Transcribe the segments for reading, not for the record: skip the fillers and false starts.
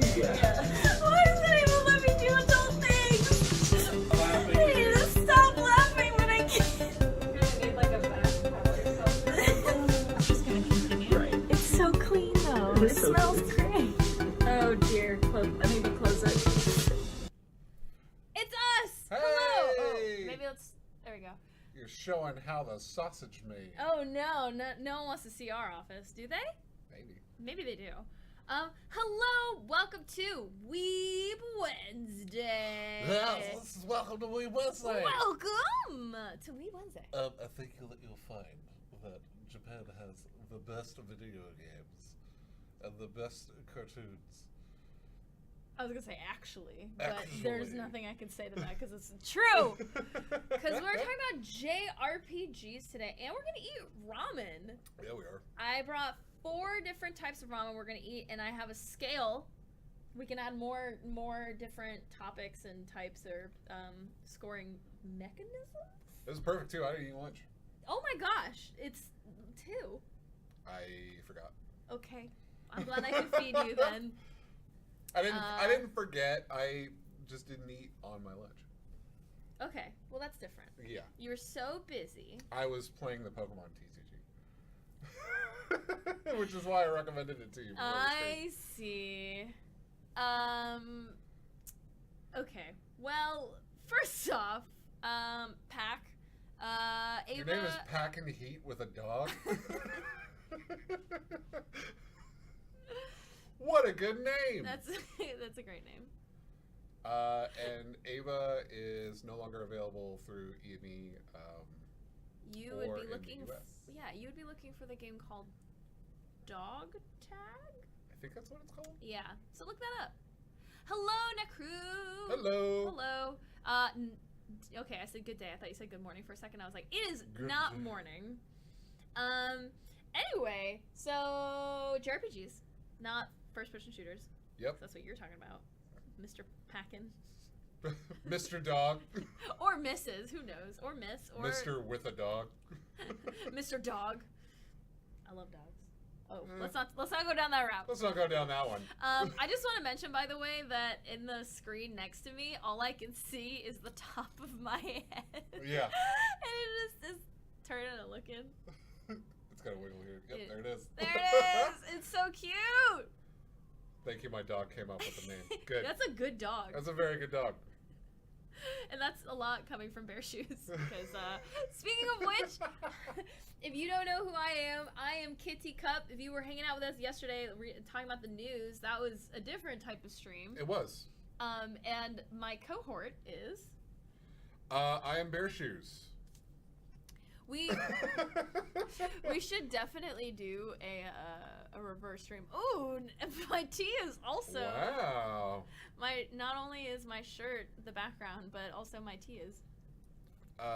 Why does it even let me do adult things? I need to stop laughing when I can't. Need like a bath towel or something. I'm just gonna continue. Right. It's so clean though. It It's so smells clean. great. Oh dear, I need to close it. It's us! Hello! Oh, Hey! maybe let's... There we go. You're showing how the sausage made. Oh no, no one wants to see our office, do they? Maybe. Maybe they do. Hello, welcome to Weeb Wednesday. Yes, welcome to Weeb Wednesday. Welcome to Weeb Wednesday. I think that you'll find that Japan has the best video games and the best cartoons. I was gonna say actually, but Actually. there's nothing I can say to that because it's true. Because we're talking about JRPGs today, and we're gonna eat ramen. Yeah, we are. I brought 4 different types of ramen we're gonna eat, and I have a scale. We can add more different topics and types or scoring mechanisms. This is perfect too. I didn't eat lunch. Oh my gosh, it's 2. I forgot. Okay, I'm glad I could feed you then. I didn't forget. I just didn't eat on my lunch. Okay, well that's different. Yeah. You were so busy. I was playing the Pokemon TCG. Which is why I recommended it to you. I see. Okay. Well, first off, Pack. Ava. Your name is Pack and Heat with a dog? What a good name! That's a great name. And Ava is no longer available through EME. You or would be in the looking. US. Yeah, you would be looking for the game called Dog Tag. I think that's what it's called. Yeah. So look that up. Hello, Necru. Hello. Hello. Okay, I said good day. I thought you said good morning for a second. I was like, it is Good not day. morning. Anyway, so JRPGs, not first-person shooters. Yep. That's what you're talking about, Mr. Packin. Mr. Dog. Or Mrs. Who knows? Or Miss. Or Mr. with a dog. Mr. Dog. I love dogs. Oh, let's not go down that route. Let's not go down that one. I just want to mention, by the way, that in the screen next to me, all I can see is the top of my head. Yeah. And it just is turning and looking. It's got a wiggle here. Yep, there it is. There it is. It's so cute. Thank you, my dog came up with the name. Good. That's a good dog. That's a very good dog. And that's a lot coming from Bear Shoes. Because, speaking of which, if you don't know who I am KitTeaCup. If you were hanging out with us yesterday talking about the news, that was a different type of stream. It was. And my cohort is... I am Bear Shoes. We should definitely do a reverse stream. Ooh, my tee is also... Wow. Not only is my shirt the background, but also my tee is.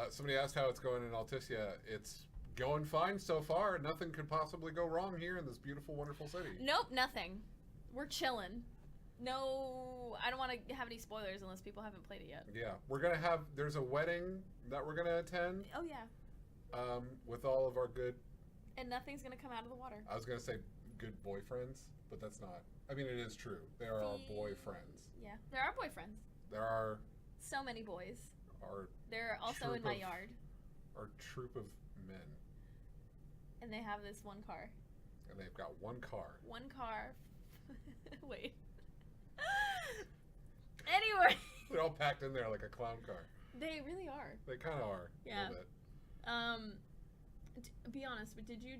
Somebody asked how it's going in Alticia. It's going fine so far. Nothing could possibly go wrong here in this beautiful, wonderful city. Nope, nothing. We're chilling. No, I don't want to have any spoilers unless people haven't played it yet. Yeah, there's a wedding that we're going to attend. Oh, yeah. With all of our good... And nothing's going to come out of the water. I was going to say good boyfriends, but that's not... I mean, it is true. They are our boyfriends. Yeah, there are boyfriends. There are... So many boys. Our They're also in my yard. Our troop of men. And they have this one car. And they've got one car. One car. Wait. Anyway. They're all packed in there like a clown car. They really are. They kind of are. Yeah. A little bit. Be honest, but did you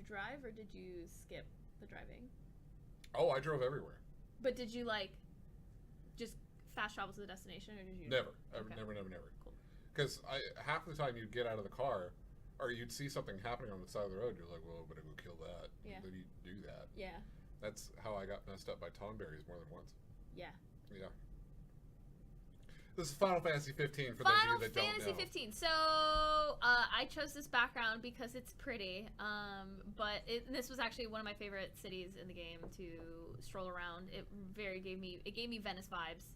drive or did you skip the driving? Oh, I drove everywhere. But did you just fast travel to the destination, or did you? Never, Okay. never. Cool. Because half the time you'd get out of the car, or you'd see something happening on the side of the road. You're like, well, I better go kill that. Yeah. And then you do that. Yeah. That's how I got messed up by tonberries more than once. Yeah. Yeah. This is Final Fantasy 15 for those of you that don't know. Final Fantasy 15. So I chose this background because it's pretty. But this was actually one of my favorite cities in the game to stroll around. It gave me Venice vibes,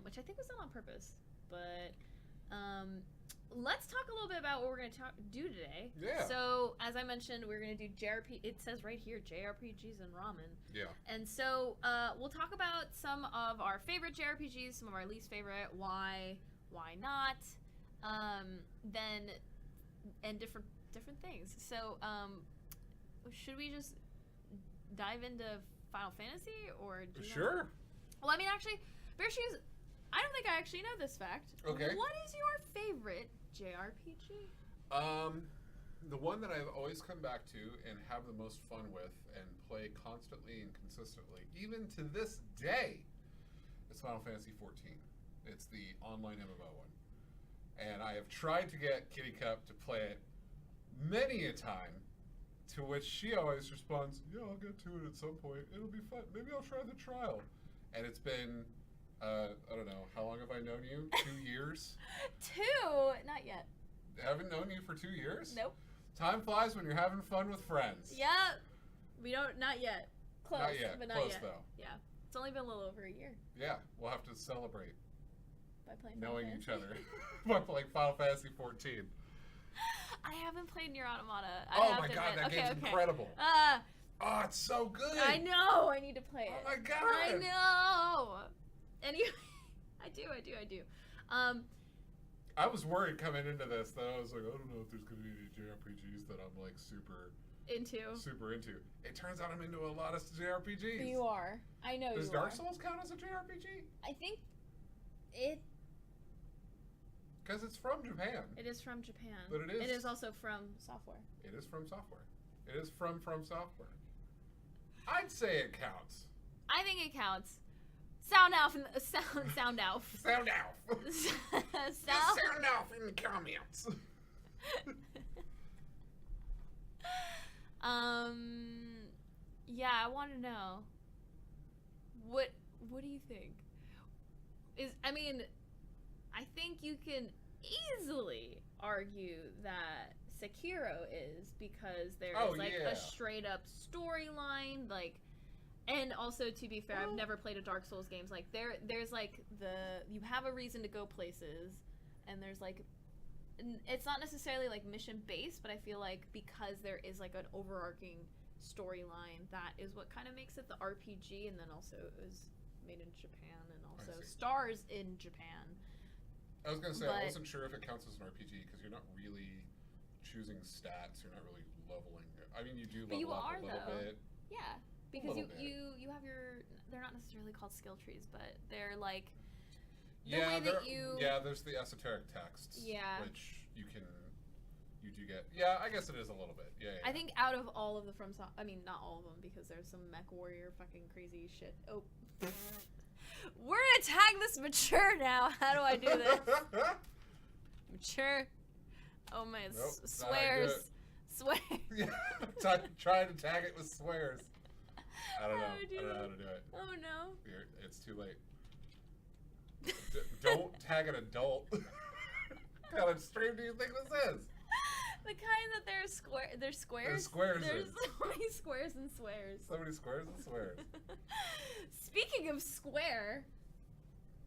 which I think was done on purpose. But let's talk a little bit about what we're going to do today. Yeah. So, as I mentioned, we're going to do it says right here, JRPGs and Ramen. Yeah. And so, we'll talk about some of our favorite JRPGs, some of our least favorite, why not, and different things. So, should we just dive into Final Fantasy, or do you Sure. Well, I mean, actually, Bear Shoes, I don't think I actually know this fact. Okay. What is your favorite JRPG? The one that I've always come back to and have the most fun with and play constantly and consistently, even to this day, is Final Fantasy XIV. It's the online MMO one. And I have tried to get KitTeaCup to play it many a time, to which she always responds, yeah, I'll get to it at some point. It'll be fun. Maybe I'll try the trial. And it's been, I don't know, how long have I known you? 2 years? 2? Not yet. Haven't known you for 2 years? Nope. Time flies when you're having fun with friends. Yeah. We don't, not yet. Close. Not yet. But not Close, yet. though. Yeah. It's only been a little over a year. Yeah, we'll have to celebrate By playing knowing Final each Fantasy. other by playing Final Fantasy XIV. I haven't played Nier Automata. Oh my god, that game's incredible. Oh, it's so good. I know. I need to play it. Oh my god. I know. Anyway, I do. I was worried coming into this that I was like, I don't know if there's going to be any JRPGs that I'm like super into. It turns out I'm into a lot of JRPGs. You are. I know Does you Dark are. Souls count as a JRPG? I think it Because it's from Japan. It is from Japan. But it is. It is also from software. It is from software. It is from software. I'd say it counts. I think it counts. Sound off in the sound off. Sound off. Sound off in the comments. Yeah, I want to know. What do you think? I think you can easily argue that Sekiro is, because there's a straight up storyline, and also, to be fair, I've never played a Dark Souls games. There's you have a reason to go places, and there's it's not necessarily mission based, but I feel like because there is an overarching storyline, that is what kind of makes it the RPG, and then also it was made in Japan and also stars in Japan. I was gonna say, I wasn't sure if it counts as an RPG because you're not really choosing stats. You're not really leveling. I mean, you do level up a little bit. Yeah, because you have your. They're not necessarily called skill trees, but they're there's the esoteric texts. Yeah. Which you do get. Yeah, I guess it is a little bit. Yeah. I think out of all of the not all of them, because there's some mech warrior fucking crazy shit. Oh. We're gonna tag this mature now. How do I do this? Mature. Oh my, swears. Swears. Yeah, trying to tag it with swears. I don't know. I don't know how to do it. Oh no. It's too late. Don't tag an adult. What kind of stream do you think this is? The kind that there's squares. There's squares. There's so many squares and swears. So many squares and swears. Speaking of square,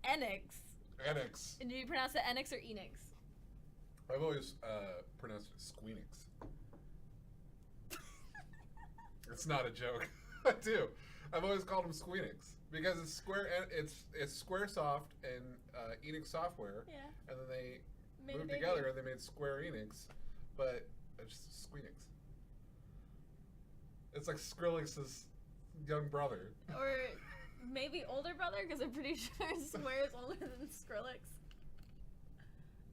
Enix. Enix. And do you pronounce it Enix or Enix? I've always pronounced it Squeenix. It's not a joke. I do. I've always called them Squeenix because it's Square. It's SquareSoft and Enix Software. Yeah. And then they Made moved a baby. together and they made Square Enix, but it's just Squeenix. It's like Skrillex's young brother. Or maybe older brother, because I'm pretty sure Square is older than Skrillex.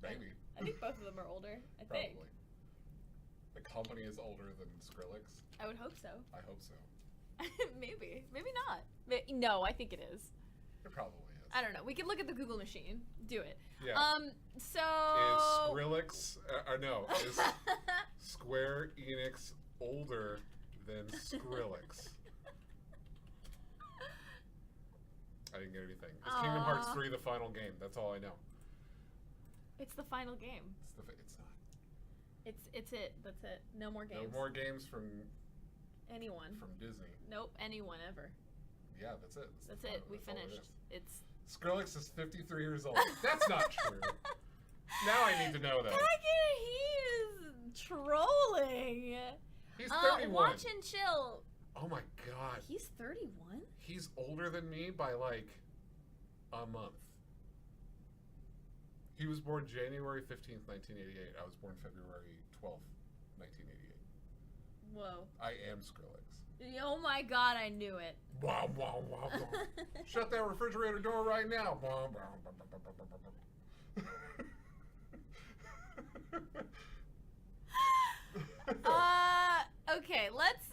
Maybe. I think both of them are older. I think. Probably. The company is older than Skrillex. I would hope so. I hope so. Maybe. Maybe not. No, I think it is. It probably is. I don't know. We can look at the Google machine. Do it. Yeah. So. Is Skrillex, is Square Enix older than Skrillex? I didn't get anything. Is Kingdom Hearts 3 the final game? That's all I know. It's the final game. It's not. It's it. That's it. No more games. No more games from anyone. From Disney. Nope. Anyone ever. Yeah, that's it. That's it. We finished. It's Skrillex is 53 years old. That's not true. Now I need to know, though. He is trolling. He's 31. Watch and chill. Oh my god. He's 31? He's older than me by like a month. He was born January 15th, 1988. I was born February 12th, 1988. Whoa. I am Skrillex. Oh my god, I knew it. Wow, wow, wow, wow. Shut that refrigerator door right now. Okay, let's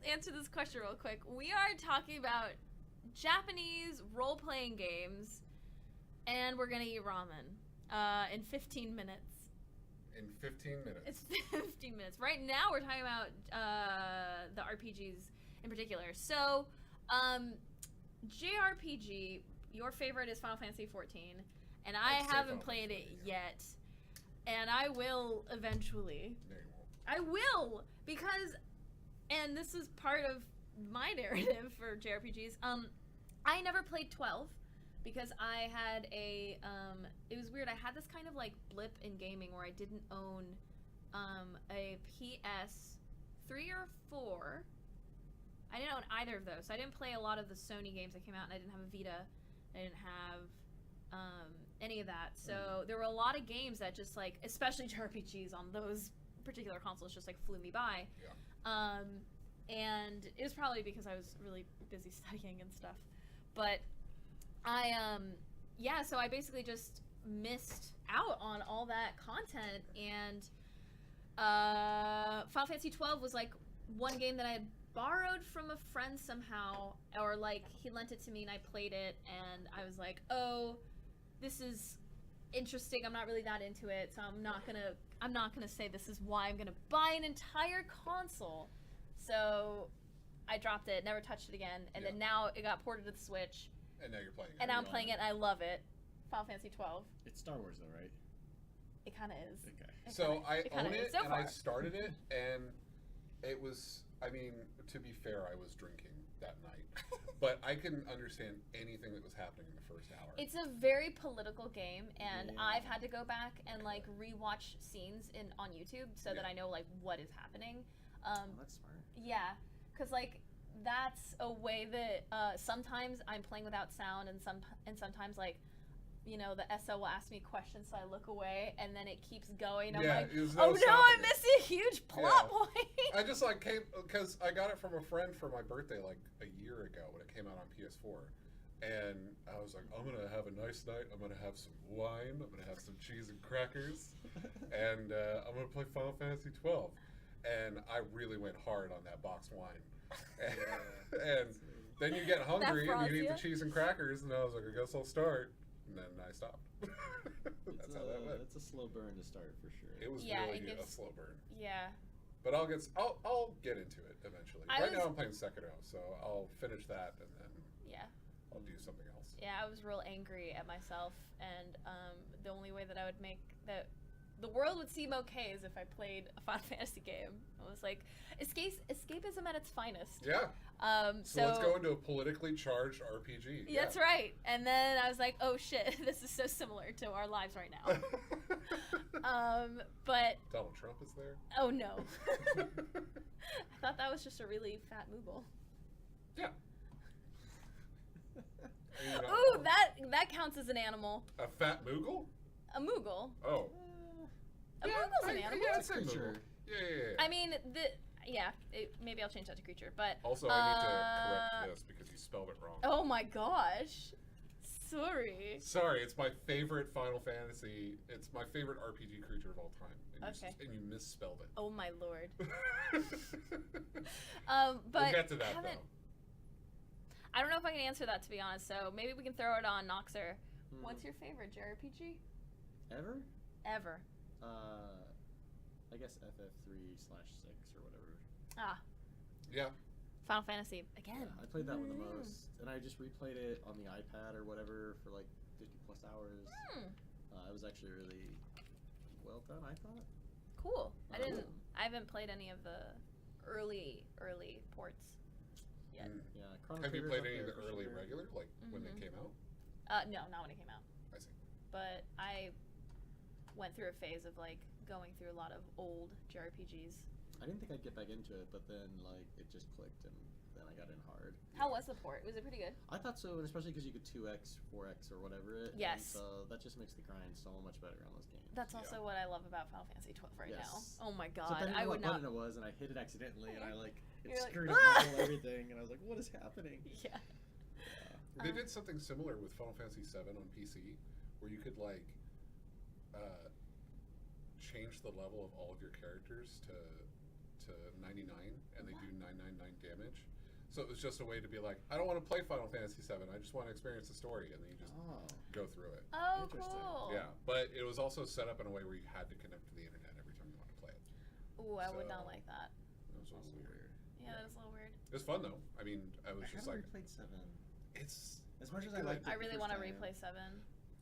answer this question real quick. We are talking about Japanese role-playing games, and we're gonna eat ramen in 15 minutes. In 15 minutes. It's 15 minutes. Right now, we're talking about the RPGs in particular. So, JRPG, your favorite is Final Fantasy XIV, and I haven't played it yet, and I will eventually. No, you won't. I will, because, and this is part of my narrative for JRPGs, I never played 12, because I had a, it was weird, I had this kind of like blip in gaming where I didn't own a PS3 or 4. I didn't own either of those, so I didn't play a lot of the Sony games that came out, and I didn't have a Vita, I didn't have any of that, so there were a lot of games that just like, especially JRPGs on those particular consoles, just like flew me by. Yeah. And it was probably because I was really busy studying and stuff, but yeah, so I basically just missed out on all that content, and Final Fantasy XII was like one game that I had borrowed from a friend somehow, or like he lent it to me and I played it, and I was like, oh, this is interesting, I'm not really that into it, so I'm not gonna say this is why I'm gonna buy an entire console. So I dropped it, never touched it again, and then now it got ported to the Switch. And now you're playing it. And now I'm playing it, and I love it. Final Fantasy XII. It's Star Wars, though, right? It kind of is. Okay. So I own it, so and I started it, and it was, I mean, to be fair, I was drinking that night. But I couldn't understand anything that was happening in the first hour. It's a very political game, and Yeah. I've had to go back and like rewatch scenes on YouTube so that I know like what is happening. Oh, that's smart. Yeah, because like that's a way that sometimes I'm playing without sound, and sometimes like, you know, the SO will ask me questions, so I look away, and then it keeps going. I'm like, oh no, I'm missing a huge plot point. I just like came because I got it from a friend for my birthday like a year ago when it came out on PS4, and I was like, I'm gonna have a nice night. I'm gonna have some wine. I'm gonna have some cheese and crackers, and I'm gonna play Final Fantasy XII. And I really went hard on that boxed wine. And then you get hungry and you eat the cheese and crackers, and I was like, I guess I'll start. And then I stopped. That's how that went. It's a slow burn to start for sure. It was really a slow burn. Yeah. But I'll get into it eventually. Right now I'm playing Sekiro, so I'll finish that and then I'll do something else. Yeah, I was real angry at myself, and the only way that I would make that the world would seem okay is if I played a Final Fantasy game. I was like, escapism at its finest. Yeah. So let's go into a politically charged RPG. Yeah. That's right. And then I was like, oh shit, this is so similar to our lives right now. But Donald Trump is there. Oh no. I thought that was just a really fat Moogle. Yeah. Ooh, that counts as an animal. A fat Moogle? A Moogle. Oh. A Moogle's an animal. Yeah, it's a creature. Yeah. I mean, maybe I'll change that to creature, but... Also, I need to correct this because you spelled it wrong. Oh my gosh. Sorry. Sorry, it's my favorite Final Fantasy. It's my favorite RPG creature of all time. And you misspelled it. Oh my lord. But we'll get to that, though. I don't know if I can answer that, to be honest, so maybe we can throw it on Noxer. What's your favorite JRPG? Ever? I guess FF3/6 or whatever. Ah. Yeah. Final Fantasy again. Yeah, I played that one the most, and I just replayed it on the iPad or whatever for like 50+ hours. It was actually really well done, I thought. Cool. I haven't played any of the early ports yet. Yeah. Have you played any of the early regular, like when they came out? No, not when it came out. I see. But I went through a phase of like going through a lot of old JRPGs. I didn't think I'd get back into it, but then like it just clicked, and then I got in hard. How was the port? Was it pretty good? I thought so, and especially because you could 2x, 4x, or whatever it. Yes. And so that just makes the grind so much better on those games. That's also what I love about Final Fantasy XII right Yes. now. Oh my So god, depending I on would what not. button it was, and I hit it accidentally, and I like it You're like, screwed "Ah!" up my whole everything, and I was like, "What is happening?" Yeah. They did something similar with Final Fantasy VII on PC, where you could like change the level of all of your characters to 99, and they do 999 damage. So it was just a way to be like, I don't want to play Final Fantasy VII. I just want to experience the story, and then you just go through it. Oh, Interesting. cool. Yeah, but it was also set up in a way where you had to connect to the internet every time you wanted to play it. Ooh, I would So- not like that. It was a little weird. Yeah, that's a little weird. It was fun though. I mean, I was I just haven't like, replayed 7. it's As much as pretty I good. liked it I really the want to first time, replay 7.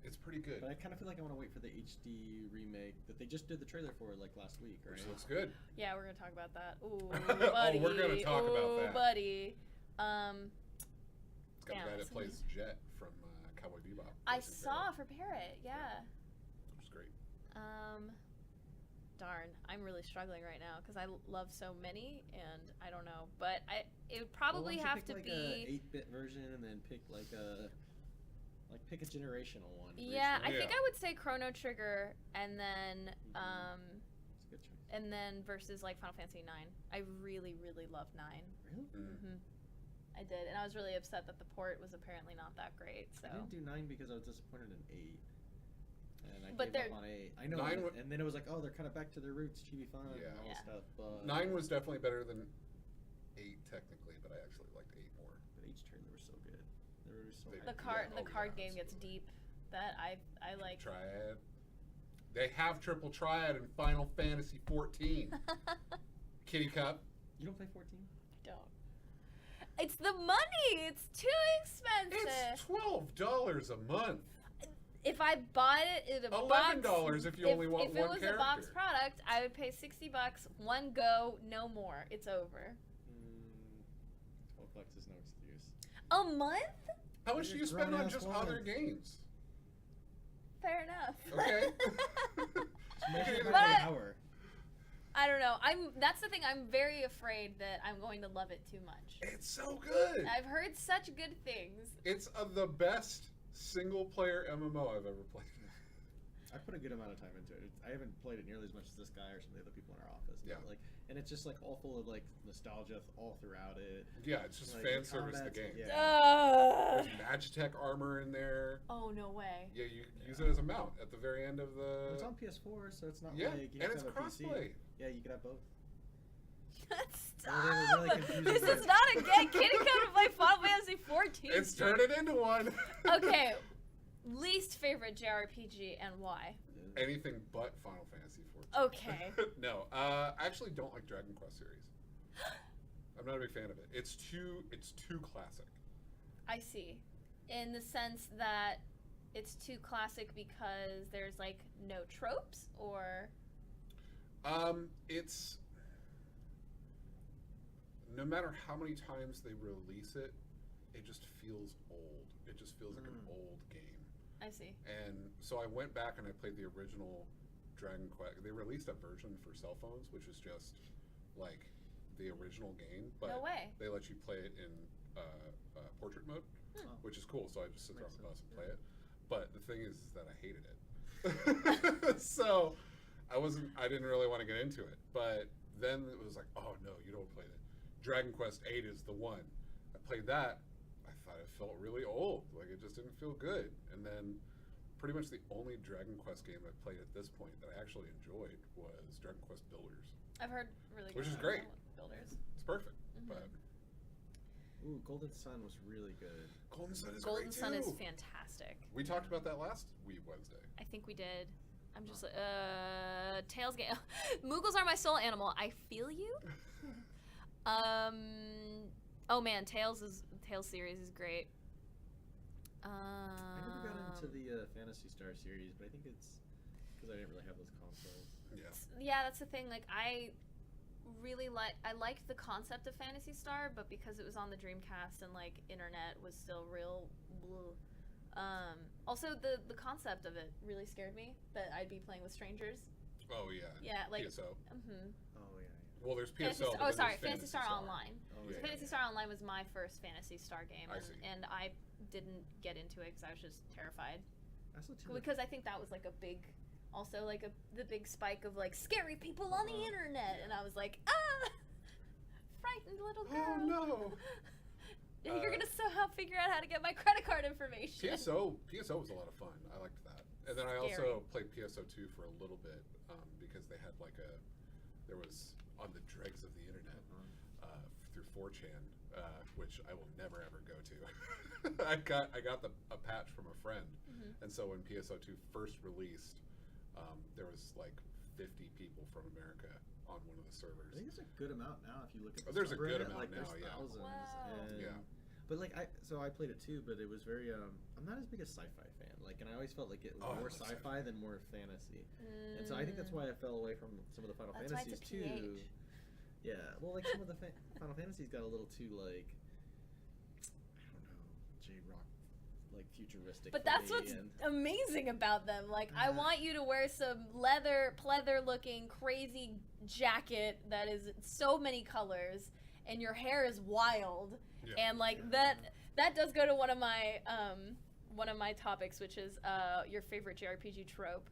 It's pretty good. but I kind of feel like I want to wait for the HD remake that they just did the trailer for like last week, right? Which looks good. Yeah, we're gonna talk about that. Ooh, Oh, buddy. we're gonna talk about Ooh, that. buddy. It's got Damn, the guy that's that plays Jet from Cowboy Bebop. I plays in saw Parrot, for Parrot. Yeah. which was great. Darn, I'm really struggling right now because I love so many, and I don't know. But it would probably well, have pick to like be. a 8-bit version, and then pick like a generational one. for each Yeah, one. I think Yeah. I would say Chrono Trigger, and then It's a good choice. and then versus like Final Fantasy 9. I really, really love 9. Really? Mm-hmm. I did, and I was really upset that the port was apparently not that great. So. I didn't do 9 because I was disappointed in 8. And I But gave up on 8. I know, 9 and then it was like, oh, they're kind of back to their roots, chibi fun, Yeah. and all this Yeah. stuff. But 9 was definitely better than 8 technically, but I actually liked 8 more. But each trailer was so good. They were so They- The hyped. card, Yeah, the oh, card yeah, game gets absolutely. deep. That I like. Triad. They have triple triad in Final Fantasy XIV. KitTeaCup. You don't play 14? Don't. It's the money. It's too expensive. It's $12 a month. If I bought it in a $11 box, if you only want if one it was a box character. product, I would pay $60, one go, no more. It's over. $12 is no excuse. A month? How much do you spend on Grown-ass just woman. other games? Fair enough. Okay. Measure it But by I- the hour. I don't know. That's the thing. I'm very afraid that I'm going to love it too much. It's so good. I've heard such good things. It's the best single-player MMO I've ever played. I put a good amount of time into it. I haven't played it nearly as much as this guy or some of the other people in our office. Yeah. But and it's just like all full of like nostalgia all throughout it. Yeah, it's just Like, fan the service the combat's- game. yeah. There's Magitech armor in there. Oh, no way. Yeah, you use it as a mount at the very end of the. It's on PS4, so it's not Yeah, like you and have it's to have a PC. crossplay. Yeah, you could have both. Stop! really confusing This part. is not a get KitTeaCup to play Final Fantasy 14. It's turning into one. Okay, least favorite JRPG and why? Anything but Final Fantasy XIV. Okay. No, I actually don't like Dragon Quest series. I'm not a big fan of it. It's too classic. I see. In the sense that it's too classic because there's like no tropes, or It's no matter how many times they release it, it just feels old. It just feels like an old game. I see. And so I went back and I played the original Dragon Quest. They released a version for cell phones, which is just like the original game, but No way. they let you play it in portrait mode, which is cool. So I just sit there on Makes the bus sense, and play it. But the thing is that I hated it. So I didn't really want to get into it. But then it was like, oh no, you don't play that. Dragon Quest VIII is the one. I played that. I thought it felt really old. Like it just didn't feel good. And then pretty much the only Dragon Quest game I've played at this point that I actually enjoyed was Dragon Quest Builders. I've heard really good Which is about great. Builders. It's perfect. Mhm. But Ooh, Golden Sun was really good. Golden Sun is Golden great Sun too. is fantastic. We talked about that last Weeb Wednesday. I think we did. I'm just Tails game. Moogles are my soul animal. I feel you. Oh man, Tails series is great. I never got into the Fantasy Star series, but I think it's because I didn't really have those consoles. Yeah. Yeah, that's the thing. Like I liked the concept of Fantasy Star, but because it was on the Dreamcast and like internet was still real, bleh, Also, the concept of it really scared me, that I'd be playing with strangers. Oh yeah. Yeah, like PSO. Mm-hmm. Oh yeah. Well, there's Fantasy, PSO. but then there's Fantasy Star Online. Oh, Yeah. Fantasy Star Online was my first Fantasy Star game, I see. and I didn't get into it because I was just terrified. Also too. Because I think that was like a big, also like the big spike of like scary people on the internet, and I was like, frightened little girl. Oh no. You're gonna somehow figure out how to get my credit card information. PSO was a lot of fun. I liked that. And then I Scary. also played PSO 2 for a little bit because they had there was on the dregs of the internet through 4chan, which I will never ever go to. I got a patch from a friend, and so when PSO 2 first released, there was like 50 people from America on one of the servers. I think it's a good amount now if you look at the There's a good subreddit, amount like, now, there's yeah. thousands. Wow. And, Yeah. But like I played it too, but it was very I'm not as big a sci-fi fan. Like, and I always felt like it was Oh, I more love sci-fi than more fantasy. And so I think that's why I fell away from some of the Final That's why it's a Fantasies too. PH. Yeah, well, like some of the Final Fantasies got a little too like I don't know, J-rock, like futuristic. But for that's me, what's and- amazing about them. Like, I want you to wear some pleather-looking, crazy jacket that is so many colors, and your hair is wild, Yeah. and like that does go to one of my topics, which is your favorite JRPG trope,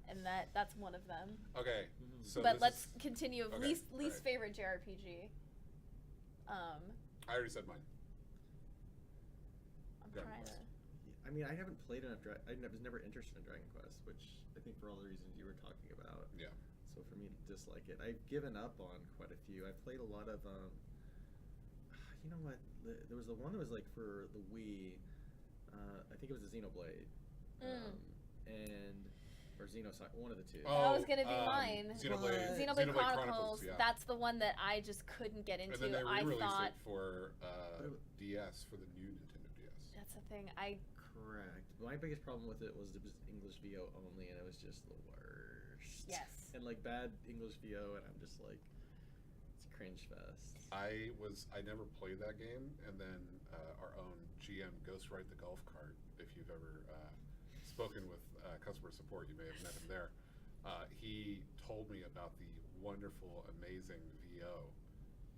and that's one of them. Okay. So But this let's is- continue. okay, Least alright. favorite JRPG. I already said mine. I'm Dragon trying Quest. to. I mean, I haven't played enough. I was never interested in Dragon Quest, which I think for all the reasons you were talking about. Yeah. So for me to dislike it, I've given up on quite a few. I've played a lot of, you know what? There was the one that was like for the Wii. I think it was a Xenoblade, and or Xenocycle, one of the two. That was gonna be mine. Xenoblade, Xenoblade Chronicles. yeah. That's the one that I just couldn't get into. And then they I re-released thought it for DS, for the new Nintendo DS. that's the thing. Correct. My biggest problem with it was English VO only, and it was just the worst. Yes. And like bad English VO, and I'm just like, it's a cringe fest. I never played that game, and then our own GM, Ghostwrite the Golf Cart, if you've ever spoken with customer support, you may have met him there. He told me about the wonderful, amazing VO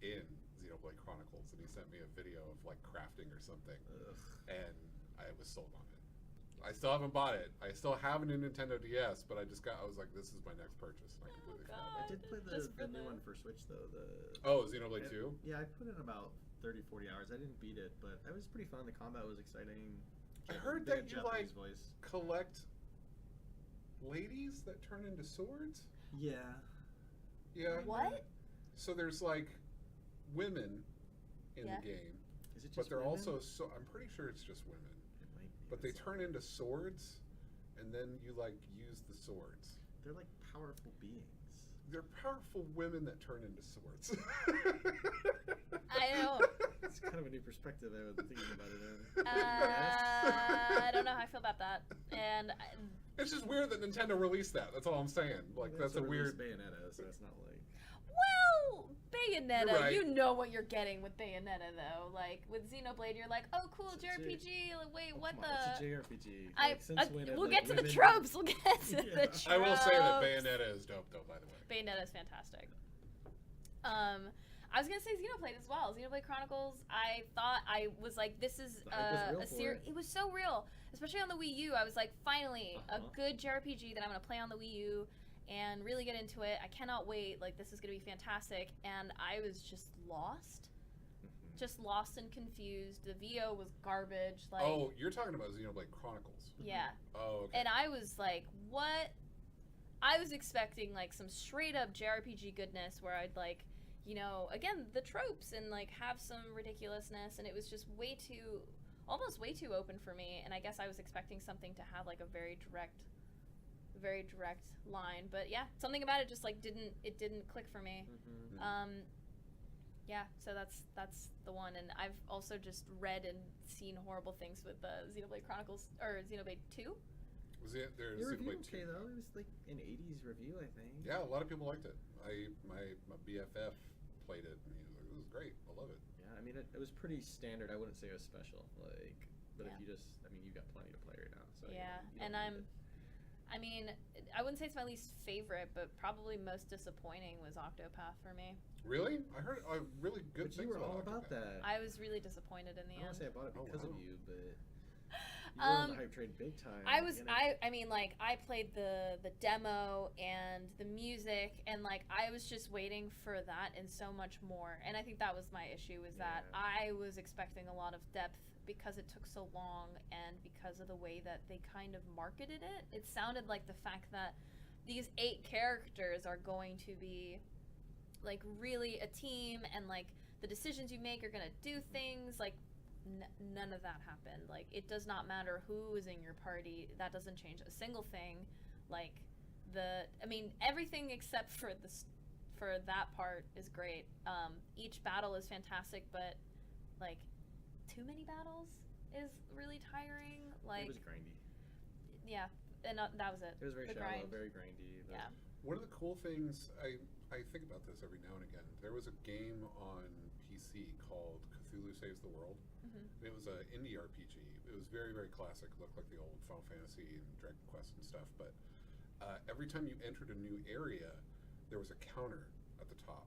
in Xenoblade Chronicles, and he sent me a video of like crafting or something, Ugh. and I was sold on it. I still haven't bought it. I still have a new Nintendo DS, but I was like, this is my next purchase, and I completely forgot I about it. did play Just the for new the- one for Switch though. Oh, Xenoblade 2? Yeah, I put in about 30, 40 hours. I didn't beat it, but it was pretty fun. The combat was exciting. I heard They that had you Japanese like voice. collect ladies that turn into swords. Yeah. Yeah. What? So there's like women in Yeah. the game, Is it just but they're women? also I'm pretty sure it's just women. It might be. But they It's turn into swords, and then you like use the swords. They're like powerful beings. They're powerful women that turn into swords. I know. It's kind of a new perspective I was thinking about it in. I don't know how I feel about that, and It's just weird that Nintendo released that. That's all I'm saying. Like They that's a also weird. released Bayonetta, so it's not like. well, Bayonetta. You're right. You know what you're getting with Bayonetta, though. Like with Xenoblade, you're like, oh, cool, It's a JRPG. Like, wait, Oh, what come the? on, it's a JRPG. Like, since when have, We'll like, get to the women- tropes. We'll get to the Yeah. tropes. I will say that Bayonetta is dope, though. By the way. Bayonetta is fantastic. I was gonna say Xenoblade as well. Xenoblade Chronicles. I thought I was like, this is The hype was real a for series. it. It was so real, especially on the Wii U. I was like, finally, a Uh-huh. good JRPG that I'm gonna play on the Wii U and really get into it. I cannot wait. Like, this is gonna be fantastic. And I was just lost. Mhm. Just lost and confused. The VO was garbage. Like, Oh, you're talking about Xenoblade Chronicles. yeah. Oh, okay. And I was like, what? I was expecting like some straight up JRPG goodness where I'd like, you know, again, the tropes and like have some ridiculousness, and it was just almost way too open for me. And I guess I was expecting something to have like a very direct line. But yeah, something about it just like didn't click for me. Mhm. Yeah, so that's the one. And I've also just read and seen horrible things with the Xenoblade Chronicles or Xenoblade 2. Was it there's Your review Xenoblade okay 2? though. It was like an '80s review, I think. Yeah, a lot of people liked it. My BFF played it, and he was like, "This is great. I love it." Yeah, I mean it was pretty standard. I wouldn't say it was special. Like But Yeah. if you just, I mean, you've got plenty to play right now. So Yeah, you don't and need I mean, I wouldn't say it's my least favorite, but probably most disappointing was Octopath for me. Really? I heard really it. good But you things were all about Octopath. that. I was really disappointed in I the don't want end. to say I bought it Oh, because wow. of you, but you were on the hype train big time. I was, you know? I mean, like, I played the demo and the music, and, like, I was just waiting for that and so much more. And I think that was my issue, is that Yeah. I was expecting a lot of depth because it took so long and because of the way that they kind of marketed it. It sounded like the fact that these 8 characters are going to be, like, really a team, and, like, the decisions you make are going to do things, like, none of that happened. Like, it does not matter who is in your party. That doesn't change a single thing. Like, I mean, everything except for for that part is great. Each battle is fantastic, but, like, too many battles is really tiring. Like, It was grindy. yeah, and that was it. It was very the shallow, grind. very grindy. Yeah. One of the cool things, I think about this every now and again. There was a game on PC called Cthulhu Saves the World. Mm-hmm. It was an indie RPG. It was very, very classic. It looked like the old Final Fantasy and Dragon Quest and stuff. But every time you entered a new area, there was a counter at the top,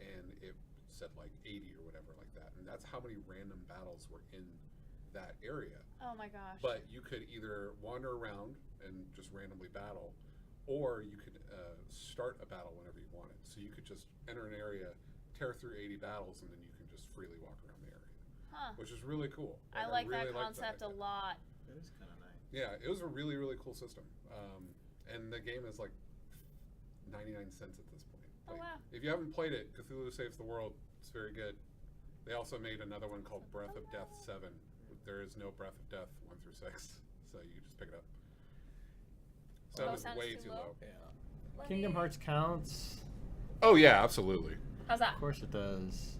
and it said like 80 or whatever like that. And that's how many random battles were in that area. Oh my gosh. But you could either wander around and just randomly battle, or you could start a battle whenever you wanted. So you could just enter an area, tear through 80 battles, and then you can just freely walk around the area, Huh. which is really cool. I like really that liked concept a idea. lot. It was kind of nice. Yeah, it was a really, really cool system. And the game is like 99 cents at this point. Oh, Like, wow. If you haven't played it, Cthulhu Saves the World. It's very good. They also made another one called Breath of Death 7. There is no Breath of Death 1 through 6, so you can just pick it up. 7 is sounds way too too low. low. Yeah. Let Kingdom me- Hearts counts. Oh yeah, absolutely. How's that? Of course it does.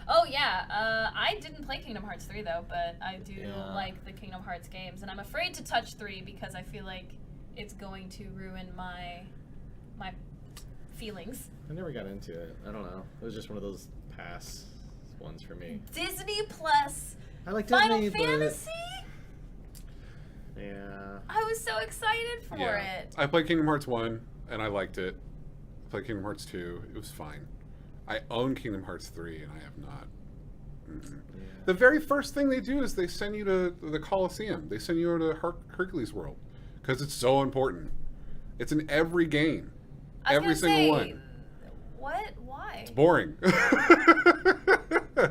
Oh yeah, I didn't play Kingdom Hearts 3 though, but I do Yeah. like the Kingdom Hearts games, and I'm afraid to touch 3 because I feel like it's going to ruin my feelings. I never got into it. I don't know. It was just one of those pass ones for me. Disney Plus I like Final Disney, Fantasy? but yeah. I was so excited for Yeah. it. I played Kingdom Hearts 1 and I liked it. I played Kingdom Hearts 2. It was fine. I own Kingdom Hearts 3 and I have not. Mm-mm. Yeah. The very first thing they do is they send you to the Colosseum. They send you to Hercules World because it's so important. It's in every game. I was Every gonna single say, one. What? Why? It's boring.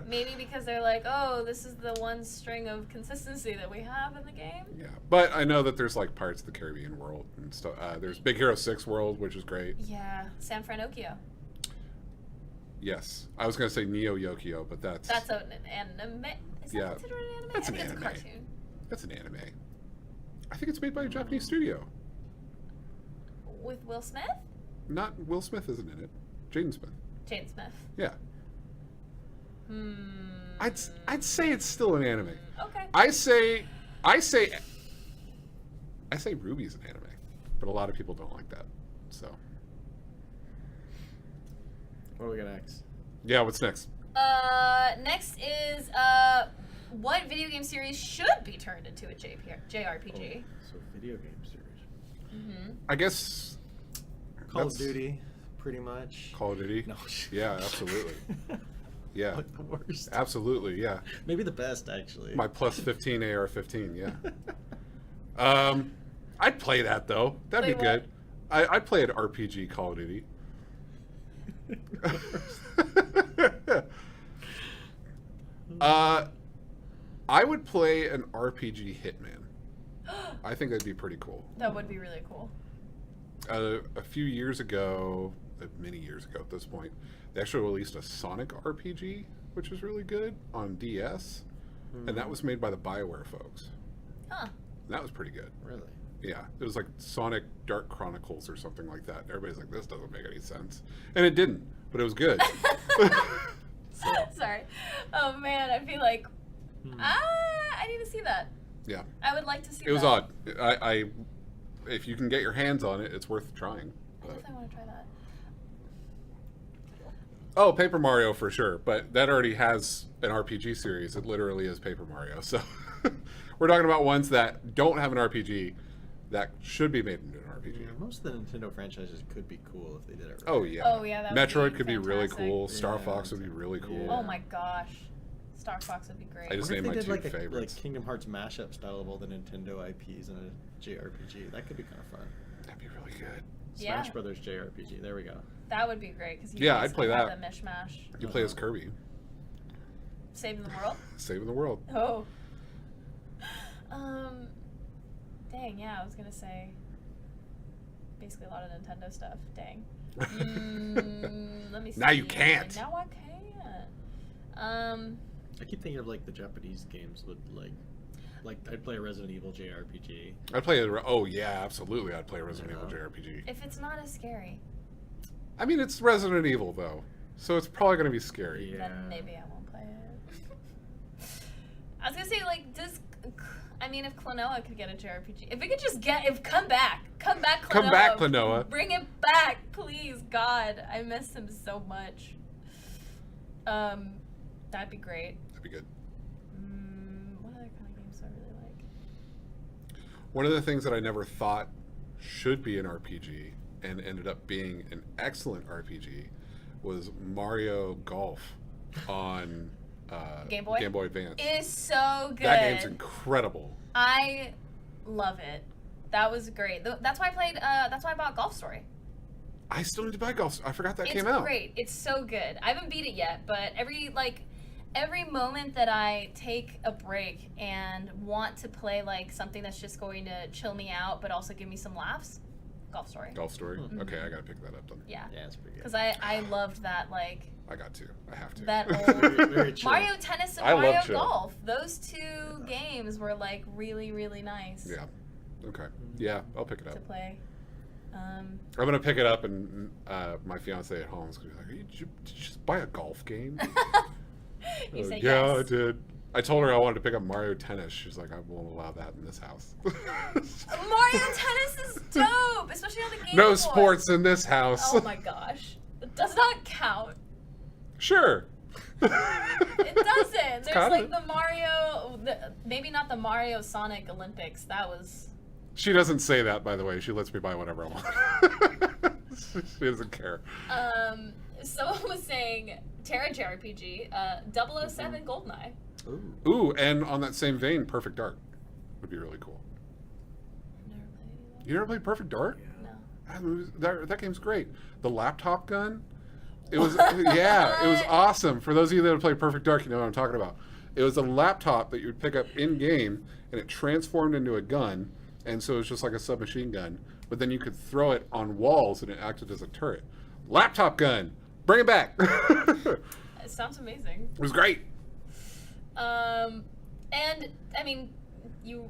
Maybe because they're like, oh, this is the one string of consistency that we have in the game. Yeah, but I know that there's like Pirates of the Caribbean World and stuff. There's Big Hero 6 World, which is great. Yeah, San Francisco. Yes, I was gonna say Neo Yokio, but that's That's an anime. Is that Yeah, considered an anime? that's I an think anime. it's a cartoon. that's an anime. I think it's made by a Japanese studio. With Will Smith? Not Will Smith isn't in it. Jaden Smith. Jane Smith. Yeah, Hmm. I'd say it's still an anime. Okay. I say Ruby's an anime, but a lot of people don't like that. So What do we got next? yeah, what's next? Next is what video game series should be turned into a JRPG? So video game series. Mm-hmm. I guess Call of that's Duty, pretty much. Call of Duty. No. Yeah, absolutely. Yeah, Like the worst. absolutely. Yeah, Maybe the best, actually. my plus 15 AR-15. Yeah. I'd play that though. That'd Play be good. I'd play an RPG Call of Duty. I would play an RPG Hitman. I think that'd be pretty cool. That would be really cool. A few years ago, many years ago at this point, they actually released a Sonic RPG, which was really good on DS, and that was made by the BioWare folks. Huh. That was pretty good. Really? Yeah, it was like Sonic Dark Chronicles or something like that. Everybody's like, this doesn't make any sense. And it didn't, but it was good. Sorry. Oh man, I feel like I need to see that. Yeah, I would like to see that. it was odd. I if you can get your hands on it, it's worth trying. I definitely want to try that. Oh, Paper Mario for sure, but that already has an RPG series. It literally is Paper Mario. So We're talking about ones that don't have an RPG that should be made into an RPG. Yeah, most of the Nintendo franchises could be cool if they did it right. Oh, yeah. Oh, yeah, that would Metroid be could be really fantastic. cool. Star Yeah. Fox would be really cool. Yeah. Oh my gosh, Star Fox would be great. I just What if named they my did two like a favorites. Kingdom Hearts mashup style of all the Nintendo IPs in a JRPG? That could be kind of fun. That'd be really good. Yeah. Smash Brothers JRPG. There we go. That would be great because Yeah, I'd play have that. the mishmash, You play as Kirby, saving the world. saving the world. Oh. Dang, yeah, I was gonna say basically a lot of Nintendo stuff. Dang. Let me see. Now you can't. Now I can't. I keep thinking of like the Japanese games with like I'd play a Resident Evil JRPG. I'd play oh yeah, absolutely. I'd play a Resident Yeah. Evil JRPG. If it's not as scary, I mean, it's Resident Evil though, so it's probably going to be scary. Yeah. then maybe I won't play it. I was gonna say if Klonoa could get a JRPG, if it could just come back Klonoa. Come back, Klonoa. Bring it back, please, God. I miss him so much. That'd be great. That'd be good. What other kind of games do I really like? One of the things that I never thought should be an RPG and ended up being an excellent RPG was Mario Golf on Game Boy? Game Boy Advance. It is so good. That game's incredible. I love it. That was great. That's why I played. That's why I bought Golf Story. I still need to buy Golf. I forgot that It's came out. great. It's so good. I haven't beat it yet, but every moment that I take a break and want to play like something that's just going to chill me out, but also give me some laughs, Golf Story. Golf Story. Mhm. Okay, I gotta pick that up then. Yeah. Yeah, it's pretty good. Because I loved that I got to. I have to. that Very, old very chill. Mario Tennis and I love Mario chill. Golf. Those two games were like really really nice Yeah. Okay. Yeah, I'll pick it up. to play. I'm gonna pick it up, and my fiance at home is gonna be like, did you just buy a golf game?" You say yeah, yes. I did. I told her I wanted to pick up Mario Tennis. She's like, I won't allow that in this house. Mario Tennis is dope, especially on the Game No Boy. sports in this house. Oh my gosh, it does not count. Sure. It doesn't. There's kinda- like the Mario, maybe not the Mario Sonic Olympics. That was. She doesn't say that, by the way. She lets me buy whatever I want. She doesn't care. Someone was saying Terra JRPG, 007 GoldenEye. Ooh. Ooh, and on that same vein, Perfect Dark would be really cool. Never played either. You never played Perfect Dark? No. That game's great. The laptop gun, it was yeah, it was awesome. For those of you that have played Perfect Dark, you know what I'm talking about. It was a laptop that you would pick up in game, and it transformed into a gun, and so it was just like a submachine gun. But then you could throw it on walls, and it acted as a turret. Laptop gun, bring it back. It sounds amazing. It was great. And I mean, you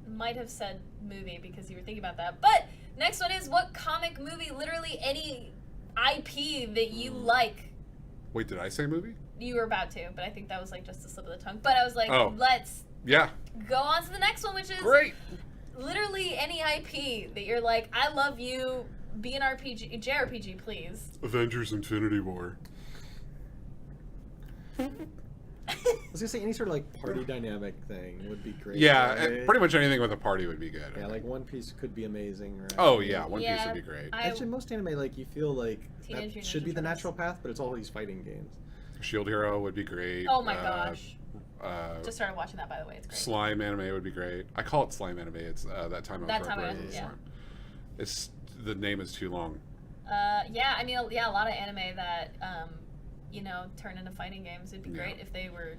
might have said movie because you were thinking about that. But next one is what comic movie, literally any IP that you like. Wait, did I say movie? You were about to, but I think that was like just a slip of the tongue. But I was like, Oh. let's Yeah, go on to the next one, which is great. literally any IP that you're like, I love you. Be an RPG, JRPG, please. Avengers: Infinity War. I was gonna say any sort of like party dynamic thing would be great. Yeah, right? pretty much anything with a party would be good. I Yeah, like think. One Piece could be amazing. Right? Oh yeah, One Piece Yeah, would be great. Actually, most anime, like you feel like Teenage that Mutant should be Ninja the Turtles. natural path, but it's all these fighting games. Shield Hero would be great. Oh my gosh. Uh, Just started watching that, by the way. It's great. Slime anime would be great. I call it slime anime. It's that time I was That time I referring was- to yeah. slime. It's the name is too long. Yeah, I mean, yeah, a lot of anime that, turn into fighting games. It'd be Yeah. great if they were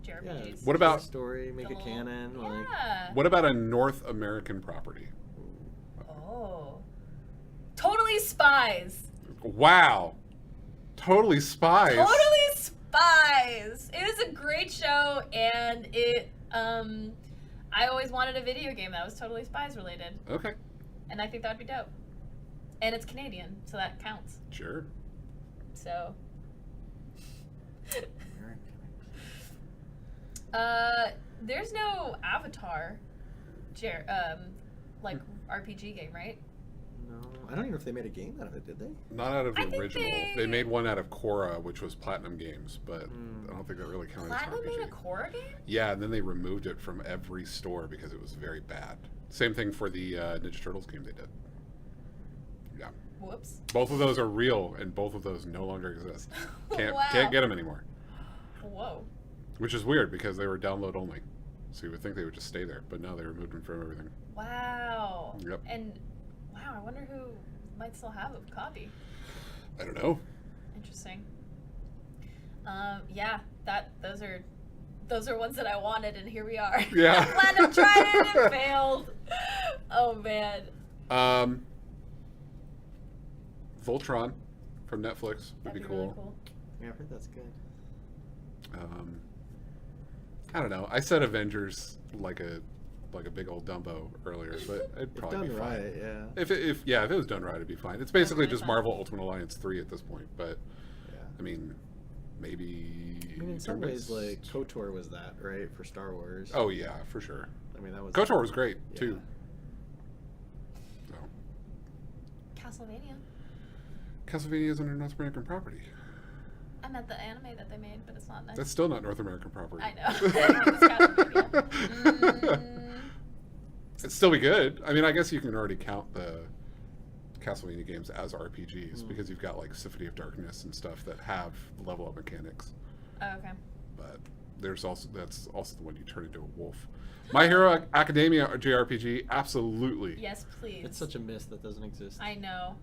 JRPGs. What about- story? Make The a whole- canon. Like, Yeah. What about a North American property? Oh. Totally Spies. Wow, Totally Spies. Totally Spies. It was a great show, and I always wanted a video game that was Totally Spies related, Okay, and I think that would be dope. And it's Canadian, so that counts. sure. So. There's no Avatar, RPG game, right? No, I don't even know if they made a game out of it. Did they? Not out of I the think original. They made one out of Korra, which was Platinum Games, but I don't think that really counted as an Platinum RPG. made a Korra game? Yeah, and then they removed it from every store because it was very bad. Same thing for the Ninja Turtles game they did. Yeah. Whoops. Both of those are real, and both of those no longer exist. Can't Wow. get them anymore. Whoa. Which is weird because they were download only. So you would think they would just stay there, but no, they removed them from everything. Wow. Yep. And wow, I wonder who might still have a copy. I don't know. Interesting. Yeah, those are ones that I wanted, and here we are. Yeah. Platinum tried it and failed. Oh man. Voltron from Netflix would That'd be really cool. cool. Yeah, I've heard that's good. I don't know. I said Avengers like a big old Dumbo earlier, but it'd If probably done be fine. right, yeah. If it was done right, it'd be fine. It's basically really just fun. Marvel Ultimate Alliance 3 at this point, but Yeah. I mean, maybe. I mean, in some they're ways, bas- like KOTOR was that, right, for Star Wars. Oh yeah, for sure. I mean that was. KOTOR was great Yeah. too. So, Castlevania. Castlevania is under North American property. I meant the anime that they made, but it's not nice. That's still not North American property. I know. It's Castlevania. It'd still be good. I mean, I guess you can already count the Castlevania games as RPGs because you've got like Symphony of Darkness and stuff that have level up mechanics. Oh, okay. But that's also the one you turn into a wolf. My Hero Academia JRPG, absolutely. Yes, please. It's such a myth that doesn't exist. I know.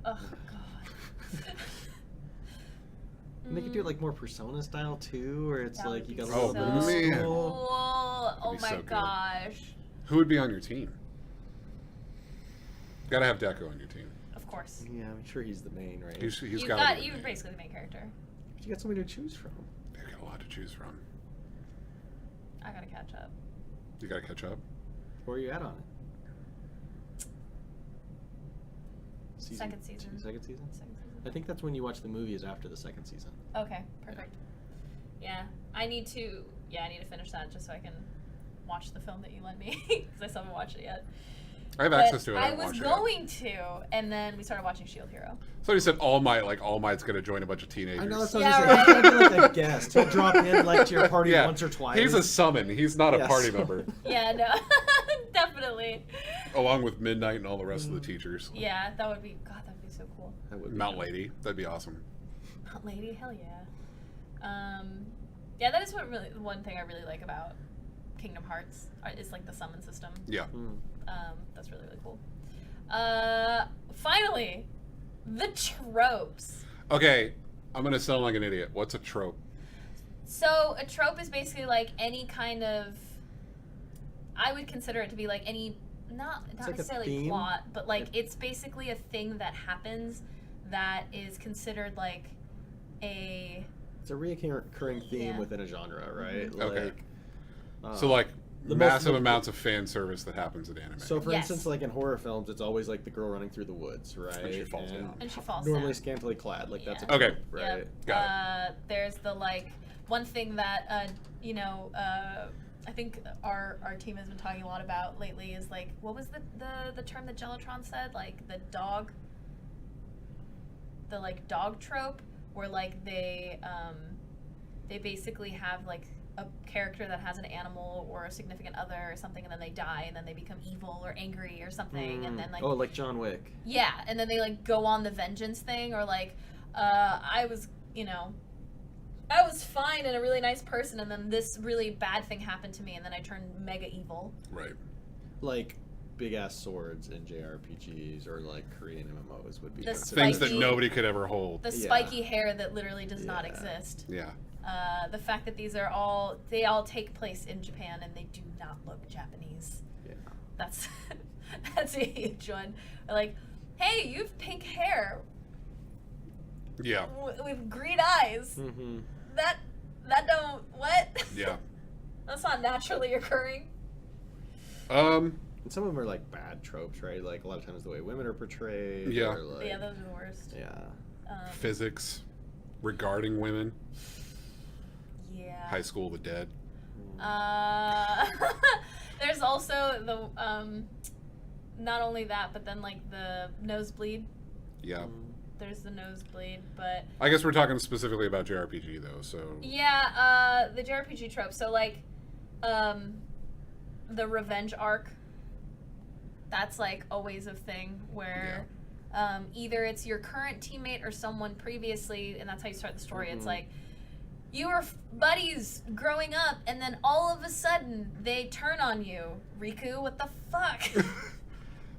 Oh god. And they could do it like more Persona style too, where it's That like would you be got a so little bit of man. school. Cool. Oh be my so good. gosh. Who would be on your team? Gotta have Deco on your team. Of course. Yeah, I'm sure he's the main, right? He's You've gotta got be the you're main. basically the main character. But you got somebody to choose from. They've got a lot to choose from. I gotta catch up. You gotta catch up. Where are you at on it? Second season. Second season? Second season. I think that's when you watch the movies after the second season. Okay, perfect. Yeah, I need to finish that just so I can watch the film that you lent me because I still haven't watched it yet. I have But access to it. I haven't was watched it going to, and then we started watching Shield Hero. yet. So you said All Might, like All Might's gonna join a bunch of teenagers. I know that's what Yeah, I was saying. right. He's gonna be like a guest. He'll drop in like to your party Yeah. once or twice. He's a summon. He's not a Yes. party member. Yeah, no, definitely. Along with Midnight and all the rest of the teachers. Yeah, that would be so cool. That would be Mount fun. Lady, that'd be awesome. Mount Lady, hell yeah. Yeah, that is one thing I really like about Kingdom Hearts is like the summon system. Yeah. That's really cool. Finally, the tropes. Okay, I'm gonna sound like an idiot. What's a trope? So a trope is basically like any kind of. I would consider it to be like any not like a necessarily theme? plot, but like it's basically a thing that happens that is considered like a. It's a recurring theme Yeah. within a genre, right? Okay. Like, So like the most massive notable- amounts of fan service that happens in anime. So, for Yes. instance, like in horror films, it's always like the girl running through the woods, right? And she falls down. And she falls normally down. scantily clad, like that's a Yeah. Okay. trope, right? Yep. Got There's the like one thing that I think our team has been talking a lot about lately is like what was the term that Gellatron said, like the dog trope, where like they basically have like a character that has an animal or a significant other or something, and then they die, and then they become evil or angry or something, and then like oh, like John Wick. yeah, and then they like go on the vengeance thing, or like I was fine and a really nice person, and then this really bad thing happened to me, and then I turned mega evil. Right. Like big ass swords in JRPGs or like Korean MMOs would be The considered Things that Spiky- nobody could ever hold. The Yeah. spiky hair that literally does not Yeah. exist. Yeah. The fact that they all take place in Japan and they do not look Japanese. Yeah. That's that's a huge one. Like, hey, you have pink hair Yeah. with green eyes. Mm-hmm. That don't what? Yeah. That's not naturally occurring. And some of them are like bad tropes, right? Like a lot of times the way women are portrayed. Yeah. Or like, Yeah, those are the worst. Yeah. Physics regarding women. Yeah. High School of the Dead. There's also not only that, but then like the nosebleed. Yeah. There's the nosebleed, but I guess we're talking specifically about JRPG though, so. yeah, the JRPG trope. So like, the revenge arc. That's like always a thing where either it's your current teammate or someone previously, and that's how you start the story. It's like you were buddies growing up, and then all of a sudden they turn on you. Riku, what the fuck?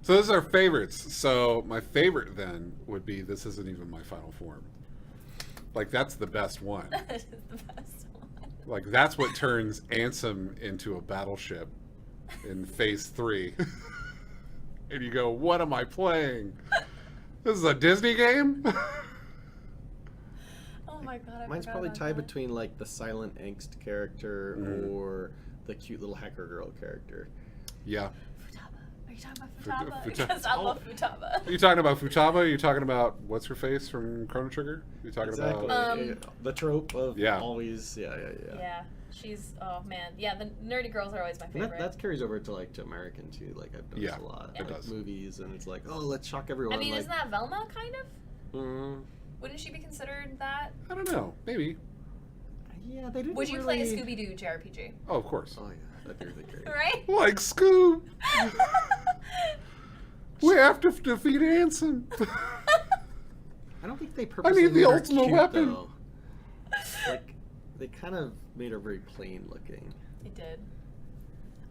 So those are favorites. So my favorite then would be This Isn't Even My Final Form. Like that's the best one. That is the best one. Like that's what turns Ansem into a battleship in Phase 3. And you go, what am I playing? This is a Disney game? Oh my god, Mine's probably tied between like the silent angst character or the cute little hacker girl character. Yeah. Are you talking about Futaba? Futa- Because I love Futaba. Are you talking about Futaba? Are you talking about what's her face from Chrono Trigger? Are you talking Exactly. about The trope of Yeah. always, yeah. Yeah, she's, oh man. Yeah, the nerdy girls are always my And favorite. that carries over to like to American too. Like I've noticed Yeah, a lot. it Like does. movies, and it's like, oh, let's shock everyone. I mean, like, isn't that Velma, kind of? mm, Wouldn't she be considered that? I don't know. Maybe. yeah, they didn't. Would you really... play a Scooby-Doo JRPG? Oh, of course. Oh yeah, that'd be really great. Right? Like Scoob. We have to defeat Ansem. I don't think they I purposely need the made her ultimate cute, weapon. though. Like they kind of made her very plain looking. They did.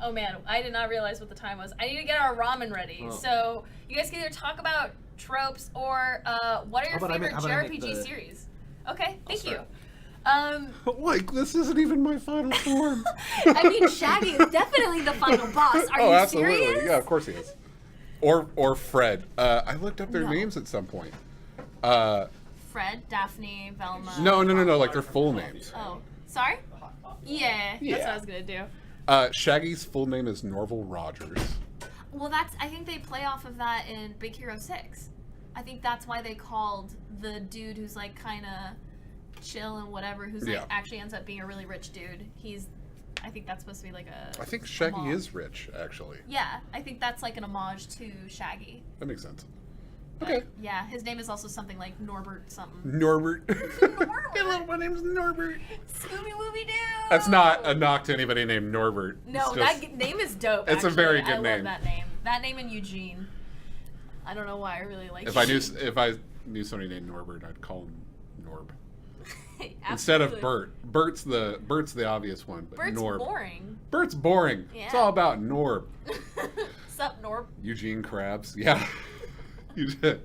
Oh man, I did not realize what the time was. I need to get our ramen ready. Oh. So you guys can either talk about tropes or what are your How about I favorite make- how about I make JRPG the- series? Okay, thank you. start. Like, this isn't even my final form. I mean, Shaggy is definitely the final boss. Are you absolutely. serious? Yeah, of course he is. Or Fred. I looked up their No. names at some point. Fred, Daphne, Velma. No, like their full names. Oh, sorry? Yeah, that's what Yeah. I was gonna do. Shaggy's full name is Norval Rogers. Well, I think they play off of that in Big Hero 6. I think that's why they called the dude who's like kind of chill and whatever, who's like Yeah. actually ends up being a really rich dude. I think that's supposed to be like a. I think Shaggy homage. is rich, actually. Yeah, I think that's like an homage to Shaggy. That makes sense. But, Okay. yeah, his name is also something like Norbert something. Norbert. Norbert. Hello, my name's Norbert. Scooby Wooby Doo. That's not a knock to anybody named Norbert. No, It's just- that name is dope. It's a actually. very good I name. love that name. That name and Eugene. I don't know why I really like. If I knew somebody named Norbert, I'd call him Norb Eugene. instead of Absolutely. Bert. Bert's the obvious one, but Bert's Norb. boring. Bert's boring. It's Yeah. all about Norb. Sup, Norb? Eugene Krabs. Yeah. You did.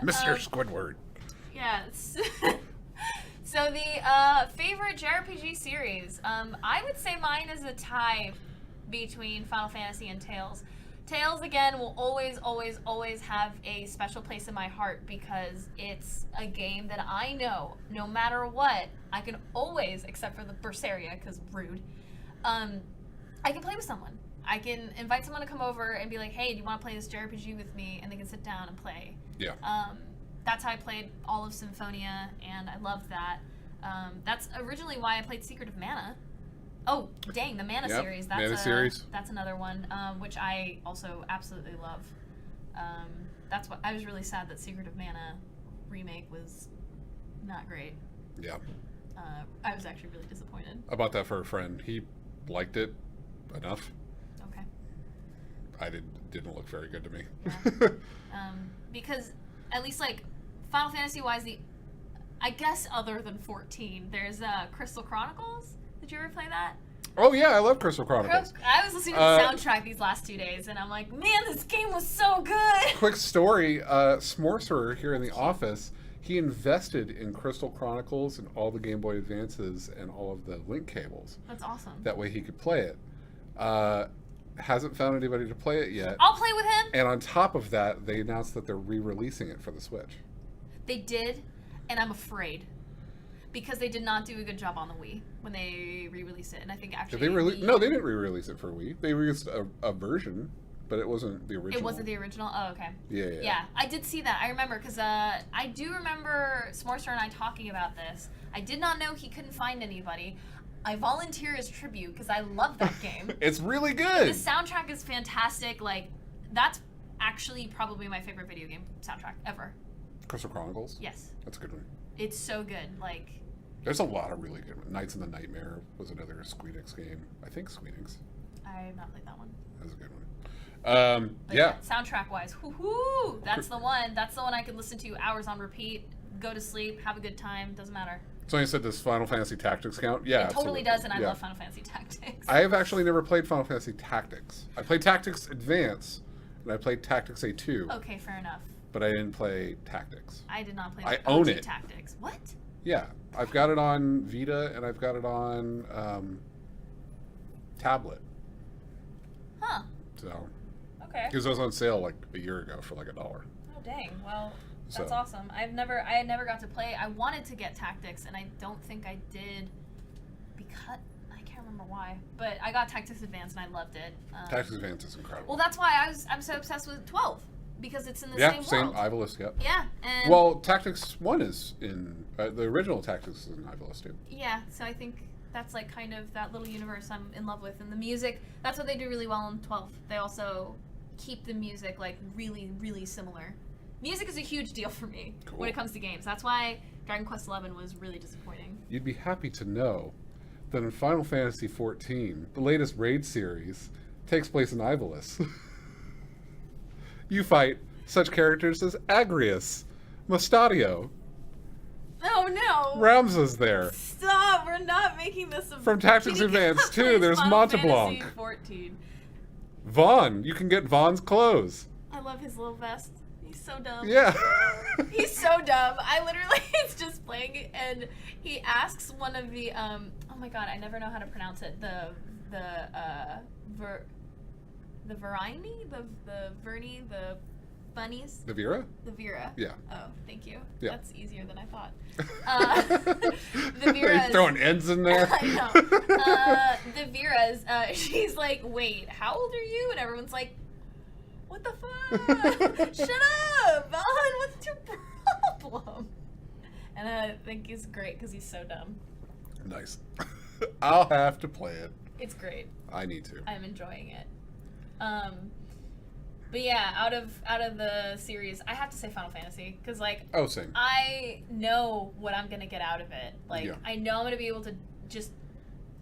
Mr. Squidward. Yeah. So the favorite JRPG series, I would say mine is a tie between Final Fantasy and Tales. Tales, again, will always have a special place in my heart because it's a game that I know, no matter what, I can always, except for the Berseria, because rude, I can play with someone. I can invite someone to come over and be like, hey, do you want to play this JRPG with me? And they can sit down and play. Yeah. That's how I played all of Symphonia, and I loved that. That's originally why I played Secret of Mana. Oh, dang, the Mana Yep, series. Mana series. That's another one, which I also absolutely love. That's what I was really sad that Secret of Mana remake was not great. Yeah. I was actually really disappointed. I bought that for a friend. He liked it enough. Okay. Didn't look very good to me. Yeah. Because at least like Final Fantasy wise, I guess other than 14, there's Crystal Chronicles. Did you ever play that? Oh yeah, I love Crystal Chronicles. I was listening to the soundtrack these last 2 days, and I'm like, man, this game was so good. Quick story: Smorcer here in the office, he invested in Crystal Chronicles and all the Game Boy Advances and all of the link cables. That's awesome. That way he could play it. Hasn't found anybody to play it yet. I'll play with him. And on top of that, they announced that they're re-releasing it for the Switch. They did, and I'm afraid because they did not do a good job on the Wii when they re-released it. And I think actually Did they release? No, they didn't re-release it for Wii. They released a version, but it wasn't the original. It wasn't the original. Oh, okay. Yeah. Yeah, I did see that. I remember because I do remember Smorcer and I talking about this. I did not know he couldn't find anybody. I volunteer as tribute because I love that game. It's really The good. soundtrack is fantastic. Like, that's actually probably my favorite video game soundtrack ever. Crystal Chronicles? Yes. That's a good one. It's so good. Like, There's a lot of really good ones. Knights in the Nightmare was another Squeenix game. I think Squeenix. I have not played that one. That was a good one. But Yeah. soundtrack wise, whoo-hoo, that's the one. That's the one I could listen to hours on repeat, go to sleep, have a good time, doesn't matter. So you said this Final Fantasy Tactics count? Yeah, It totally absolutely. does, and I Yeah. love Final Fantasy Tactics. I have actually never played Final Fantasy Tactics. I played Tactics Advance, and I played Tactics A2, Okay, fair enough. but I didn't play Tactics. I did not play I the own OG it. Tactics. What? Yeah, I've got it on Vita, and I've got it on tablet. Huh. So, Okay. because it was on sale like a year ago for like $1. Oh dang. Well, that's So- awesome. I had never got to play. I wanted to get Tactics, and I don't think I did because I can't remember why. But I got Tactics Advance, and I loved it. Tactics Advance is incredible. Well, that's why I'm so obsessed with 12 because it's in the yeah, same same world. Ivalice, yeah. Yeah, and Well, Tactics 1 is in, the original Tactics is in Ivalice too. yeah, so I think that's like kind of that little universe I'm in love with. And the music, that's what they do really well in 12. They also keep the music like really, really similar. Music is a huge deal for me when it Cool. comes to games. That's why Dragon Quest XI was really disappointing. You'd be happy to know that in Final Fantasy XIV, the latest raid series takes place in Ivalice. You fight such characters as Agrius, Mustadio, Oh no! Ramsa's there. Stop! We're not making this a From Tactics KitTeaCup Advance 2, plays there's Final Monteblanc. Fantasy 14. Vaughn, you can get Vaughn's clothes. I love his little vest. He's so dumb. Yeah. He's so dumb. I literally is just playing it, and he asks one of the oh my god, I never know how to pronounce it. The Verini, the Vernie, the bunnies, The Vera? the Vera. Yeah. Oh, thank you. Yeah. That's easier than I thought. The Vera's. He's throwing ends in there. I know. The Vera's. She's like, wait, how old are you? And everyone's like, what the fuck? Shut up, Vaughn. What's your problem? And I think he's great because he's so dumb. Nice. I'll have to play it. It's great. I need to. I'm enjoying it. But yeah, out of the series, I have to say Final Fantasy because like Oh, same. I know what I'm gonna get out of it. Like Yeah. I know I'm gonna be able to just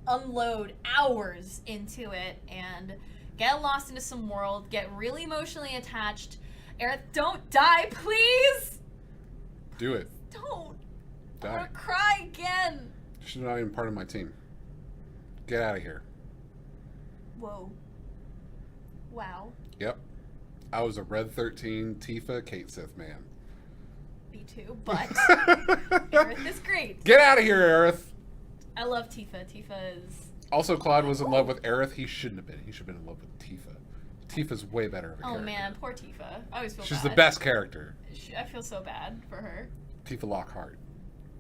unload hours into it and get lost into some world, get really emotionally attached. Aerith, don't die, please. Do it. Don't. I'm Die. gonna cry again. She's not even part of my team. Get out of here. Whoa. Wow. Yep. I was a Red 13 Tifa Kate Sith man. Me too. But Aerith is great. Get out of here, Aerith. I love Tifa. Tifa is. Also, Claude was in love with Aerith. He shouldn't have been. He should have been in love with Tifa. Tifa's way better of a Oh character. man, poor Tifa. I always feel She's bad. the best character. I feel so bad for her. Tifa Lockhart.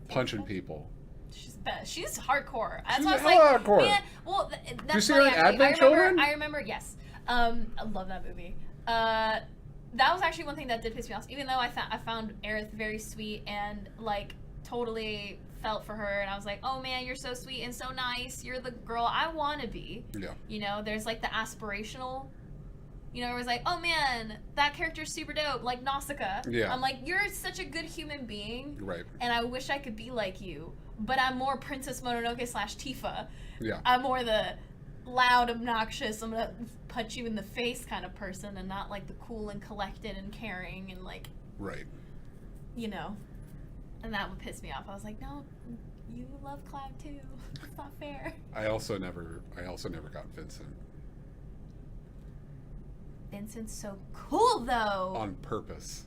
Punching people. She's the best. She's hardcore. That's She's why I was hella like, hardcore. man. Well, that's you see funny, her in actually. Advent I remember. Children? I remember. Yes. I love that movie. That was actually one thing that did piss me off. Even though I found Aerith very sweet and like totally felt for her, and I was like, oh man, you're so sweet and so nice. You're the girl I want to be. Yeah. You know, there's like the aspirational. You know, it was like, oh man, that character's super dope, like Nausicaa. Yeah. I'm like, you're such a good human being, Right. and I wish I could be like you. But I'm more Princess Mononoke / Tifa. Yeah. I'm more the loud, obnoxious, I'm gonna punch you in the face kind of person, and not like the cool and collected and caring and like, Right. you know. And that would piss me off. I was like, no, you love Cloud too. It's not fair. I also never got Vincent Vincent's so cool though. on purpose.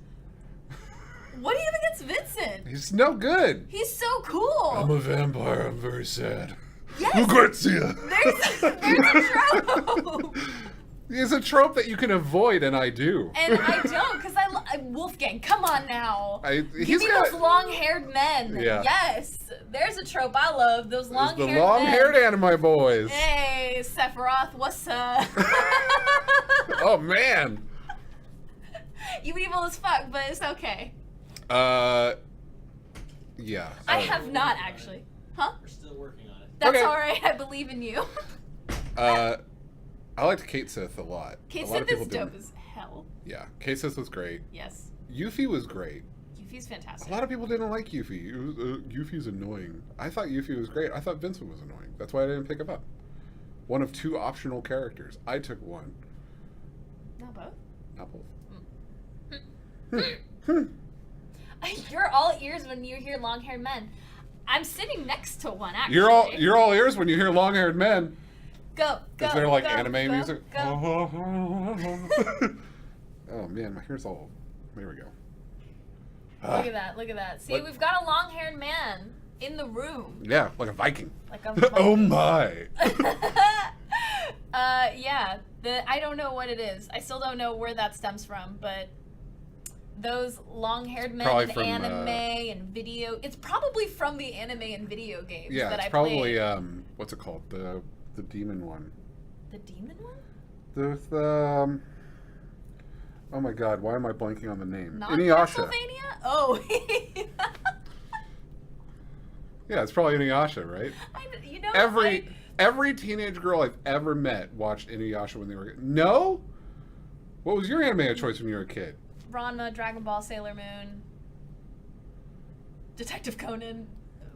What do you have against Vincent? He's no good. He's so cool. I'm a vampire. I'm very sad. Yes. Lucrezia. There's a trope. It's a trope that you can avoid, and I do. And I don't, because Wolfgang, come on now. Give He's me got those long-haired men. Yeah. Yes. There's a trope I love, those the long-haired men. long-haired anime boys. Hey, Sephiroth, what's up? Oh man. You evil as fuck, but it's okay. Yeah. I have not actually. Huh? We're still working on it. That's Okay. all right. I believe in you. I liked Kate Sith a lot. Kate A lot of Sith people is didn't. dope as hell. Yeah, Kate Sith was great. Yes. Yuffie was great. Yuffie's fantastic. A lot of people didn't like Yuffie. Yuffie's annoying. I thought Yuffie was great. I thought Vincent was annoying. That's why I didn't pick him up. One of 2 optional characters. I took one. Not both. Not Hmm. both. You're all ears when you hear long-haired men. I'm sitting next to one, actually. You're all ears when you hear long-haired men. Go. Is there like go, anime go, music? Go. Oh man, my hair's all. There we go. Look at that. Look at that. See, What? we've got a long-haired man in the room. Yeah, like a Viking. Like a Oh Viking. my. Yeah. I don't know what it is. I still don't know where that stems from, but those long-haired men Probably in from, anime and video. It's probably from the anime and video games Yeah, that it's I probably played. what's it called? The demon one. The demon one? The oh my god, why am I blanking on the name? Not Inuyasha. Castlevania? Oh. Yeah, it's probably Inuyasha, right? You know, Every teenage girl I've ever met watched Inuyasha when they were. No. What was your anime of choice when you were a kid? Ranma, Dragon Ball, Sailor Moon, Detective Conan,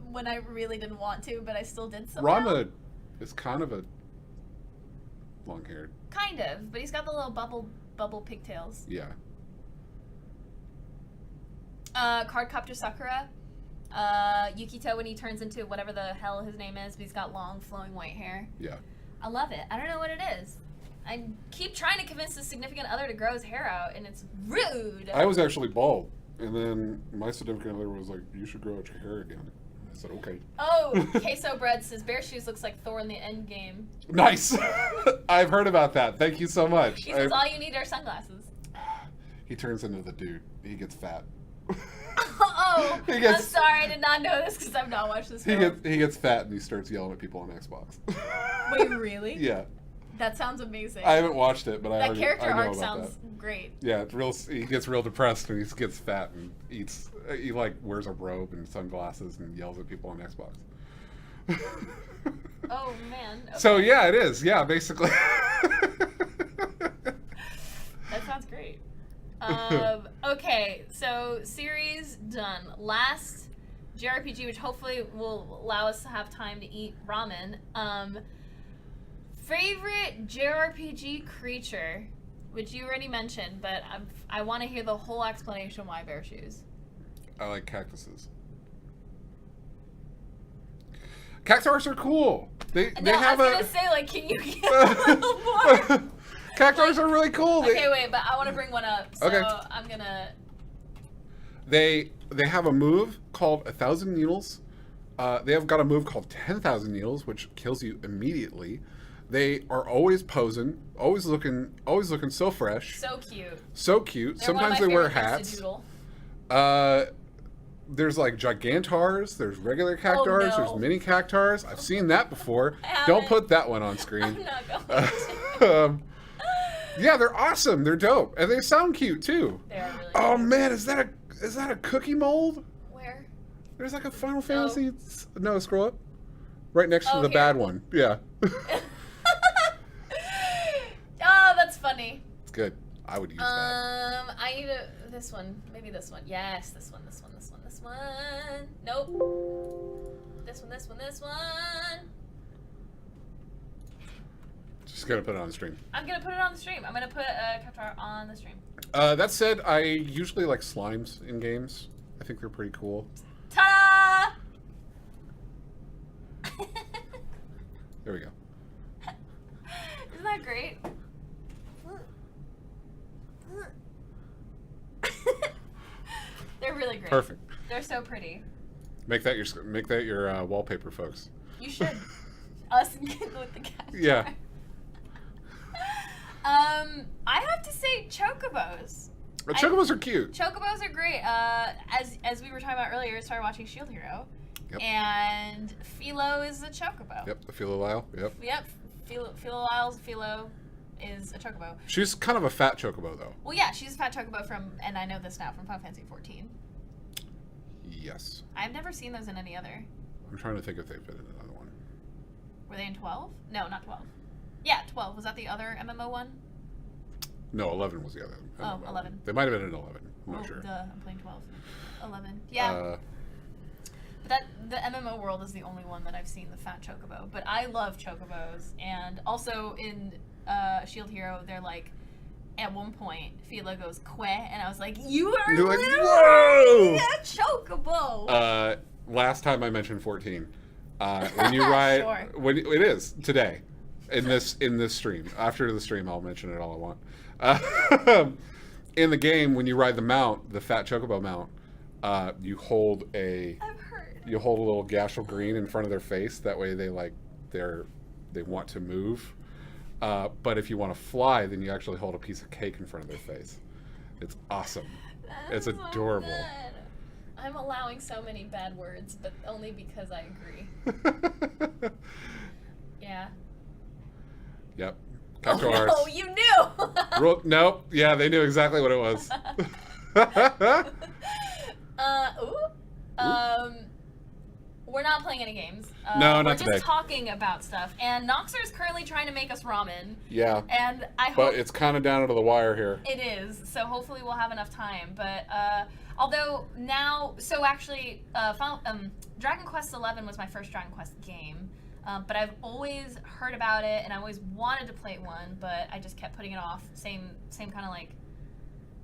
when I really didn't want to, but I still did somehow. Ranma is kind of a long-haired. Kind of, but he's got the little bubble pigtails. Yeah. Cardcopter Sakura. Yukito when he turns into whatever the hell his name is, but he's got long flowing white hair. Yeah. I love it. I don't know what it is. I keep trying to convince the significant other to grow his hair out, and it's rude. I was actually bald, and then my significant other was like, "You should grow out your hair again." I said, "Okay." Oh, Queso Bread says Bear Shoes looks like Thor in the End Game. Nice. I've heard about that. Thank you so much. He says all you need are sunglasses. He turns into the dude. He gets fat. Oh, He gets- I'm sorry, I did not know this because I've not watched this film. He gets fat and he starts yelling at people on Xbox. Wait, really? Yeah. That sounds amazing. I haven't watched it, but I that already, character I know arc about sounds that. great. Yeah, it's real. He gets real depressed and he gets fat and eats. He like wears a robe and sunglasses and yells at people on Xbox. Oh man. Okay. So yeah, it is. Yeah, basically. That sounds great. Okay, so series done. Last JRPG, which hopefully will allow us to have time to eat ramen. Favorite JRPG creature, which you already mentioned, but I want to hear the whole explanation why bear shoes. I like cactuses. Cactuars are cool. They have I was a. gonna say, like, can you get a little more? Cactuars are really cool. Okay, wait, but I want to bring one up. So Okay. I'm gonna. They have a move called 1,000 Needles. They have got a move called 10,000 Needles, which kills you immediately. They are always posing, always looking so fresh, So cute. so cute. They're one of Sometimes my they wear favorite things hats. to doodle. There's like gigantars. There's regular cactars. no. There's mini cactars. I've seen that before. I Don't haven't. put that one on screen. I'm not going to. Yeah, they're awesome. They're dope, and they sound cute too. They are really Oh cute. man, is that a cookie mold? Where? There's like a Final Fantasy. No, scroll up. Right next to Oh, the here. bad one. Yeah. Oh, that's funny. It's good. I would use that. I need this one. Maybe this one. Yes, this one. Nope. This one. Just gonna put it on the stream. I'm gonna put it on the stream. I'm gonna put Cactuar on the stream. That said, I usually like slimes in games. I think they're pretty cool. Ta-da! There we go. Isn't that great? They're really great. Perfect. They're so pretty. Make that your wallpaper, folks. You should. Us with the cat. Yeah. I have to say chocobos. Chocobos are cute. Chocobos are great. As we were talking about earlier, I started watching Shield Hero. Yep. And Philo is a chocobo. Yep, the Philolyle. Yep. Yep. Philolyle's Philo is a chocobo. She's kind of a fat chocobo, though. Well, yeah, she's a fat chocobo from, and I know this now, from Fantasy XIV. Yes. I've never seen those in any other. I'm trying to think if they've been in another one. Were they in 12? No, not 12. Yeah, 12. Was that the other MMO one? No, 11 was the other. Oh, 11. They might have been in 11. I'm not Oh, sure. duh, I'm playing 12. 11. Yeah. But the MMO world is the only one that I've seen the fat chocobo. But I love chocobos. And also in Shield Hero, they're like, at one point, Philo goes, "Queh," and I was like, "You are You're like, literally whoa! a chocobo!" Last time I mentioned 14. When you ride, Sure. when it is today, in this stream. After the stream, I'll mention it all I want. In the game, when you ride the mount, the fat chocobo mount, you hold a I've heard. little gashel green in front of their face. That way, they want to move. But if you want to fly, then you actually hold a piece of cake in front of their face. It's awesome. It's That's so adorable. good. I'm allowing so many bad words, but only because I agree. Yeah. Yep. Oh, Cactuars. no, you knew! Nope. Yeah, they knew exactly what it was. We're not playing any games. No, not we're today. just talking about stuff. And Noxer is currently trying to make us ramen. Yeah. And I hope But it's kind of down to the wire here. it is. So hopefully we'll have enough time. But although now, so actually, Dragon Quest XI was my first Dragon Quest game. But I've always heard about it, and I always wanted to play one, but I just kept putting it off. Same kind of like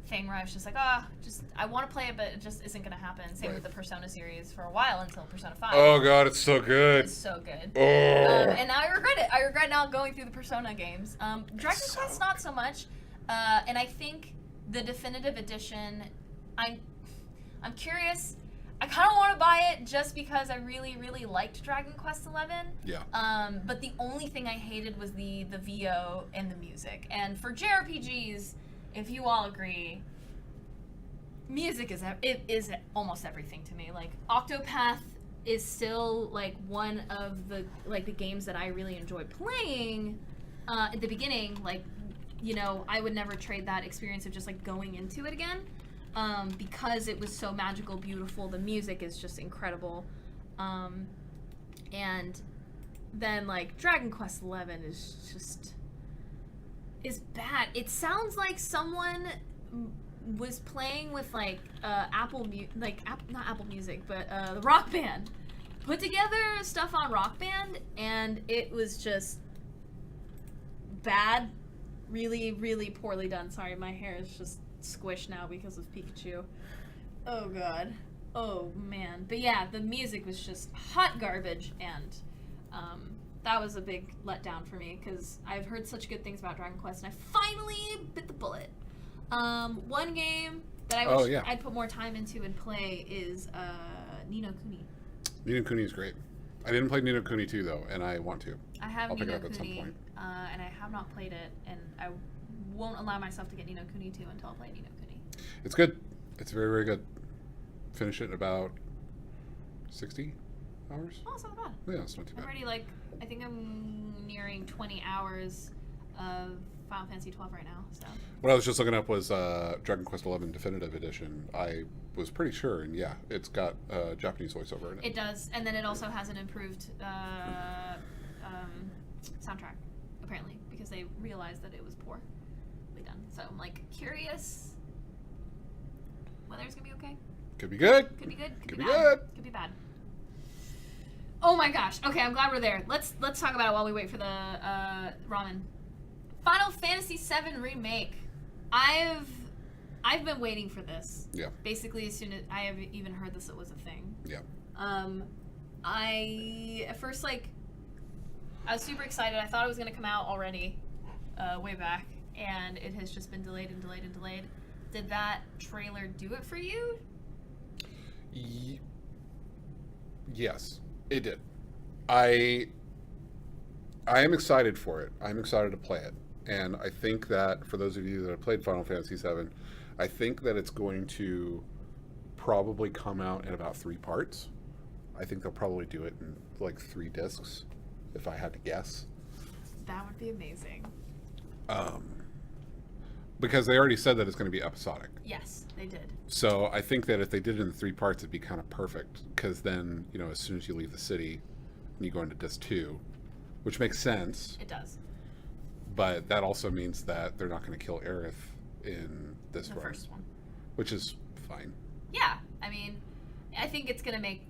thing where I was just like, I want to play it, but it just isn't going to happen. Same Right. with the Persona series for a while until Persona 5. Oh god, it's so good. It's so good. Oh. And now I regret it. I regret now going through the Persona games. Dragon so Quest not so much. And I think the definitive edition, I'm curious. I kind of want to buy it just because I really, really liked Dragon Quest XI. Yeah. But the only thing I hated was the VO and the music. And for JRPGs, if you all agree, music is almost everything to me. Like Octopath is still like one of the games that I really enjoyed playing at the beginning. Like, you know, I would never trade that experience of just like going into it again. Because it was so magical, beautiful. The music is just incredible. And then like Dragon Quest XI is bad. It sounds like someone was playing with like not Apple Music, but the Rock Band. Put together stuff on Rock Band, and it was just bad. Really, really poorly done. Sorry, my hair is just squished now because of Pikachu. Oh god. Oh man. But yeah, the music was just hot garbage, and that was a big letdown for me because I've heard such good things about Dragon Quest, and I finally bit the bullet. One game that I wish I'd put more time into and play is Ni no Kuni. Ni no Kuni is great. I didn't play Ni no Kuni 2 though, and I want to. I have I'll Ni pick no it up at some Kuni, point. and I have not played it, and I won't allow myself to get Ni no Kuni 2 until I play Ni no Kuni. It's good. It's very, very good. Finish it in about 60 hours. Oh, it's not bad. Yeah, it's not too I'm bad. already I think I'm nearing 20 hours of Final Fantasy XII right now. So What I was just looking up was Dragon Quest XI Definitive Edition. I was pretty sure, and yeah, it's got Japanese voiceover in it. it does, and then it also has an improved soundtrack, apparently, because they realized that it was poorly done. So I'm like curious whether it's gonna be okay. Could be good. Could be good. Could be be bad. good. Could be bad. Oh my gosh. Okay, I'm glad we're there. Let's talk about it while we wait for the ramen. Final Fantasy VII Remake. I've been waiting for this. Yeah. Basically, as soon as I have even heard this, it was a thing. Yeah. I at first I was super excited. I thought it was gonna come out already, way back, and it has just been delayed and delayed and delayed. Did that trailer do it for you? Yes, it did. I am excited for it. I'm excited to play it. And I think that for those of you that have played Final Fantasy VII, I think that it's going to probably come out in about 3 parts. I think they'll probably do it in like 3 discs, if I had to guess. That would be amazing. Because they already said that it's going to be episodic. Yes, they did. So I think that if they did it in 3 parts, it'd be kind of perfect. Because then, you know, as soon as you leave the city and you go into disc 2, which makes sense. It does. But that also means that they're not going to kill Aerith in this The run, first one. which is fine. Yeah, I mean, I think it's gonna make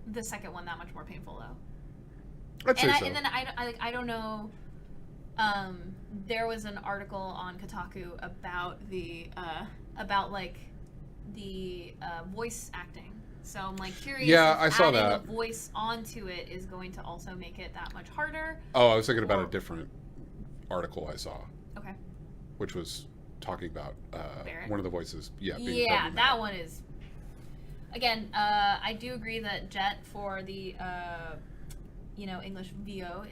the second one that much more painful, though. I'd say so. And then I don't know. There was an article on Kotaku about the voice acting. So I'm like curious. Yeah, if I saw adding that. a voice onto it is going to also make it that much harder. Oh, I was thinking about Or- a different article I saw, Okay. which was talking about Barrett? one of the voices. Yeah. Being Yeah, pregnant. that one is. Again, I do agree that Jet for the English VO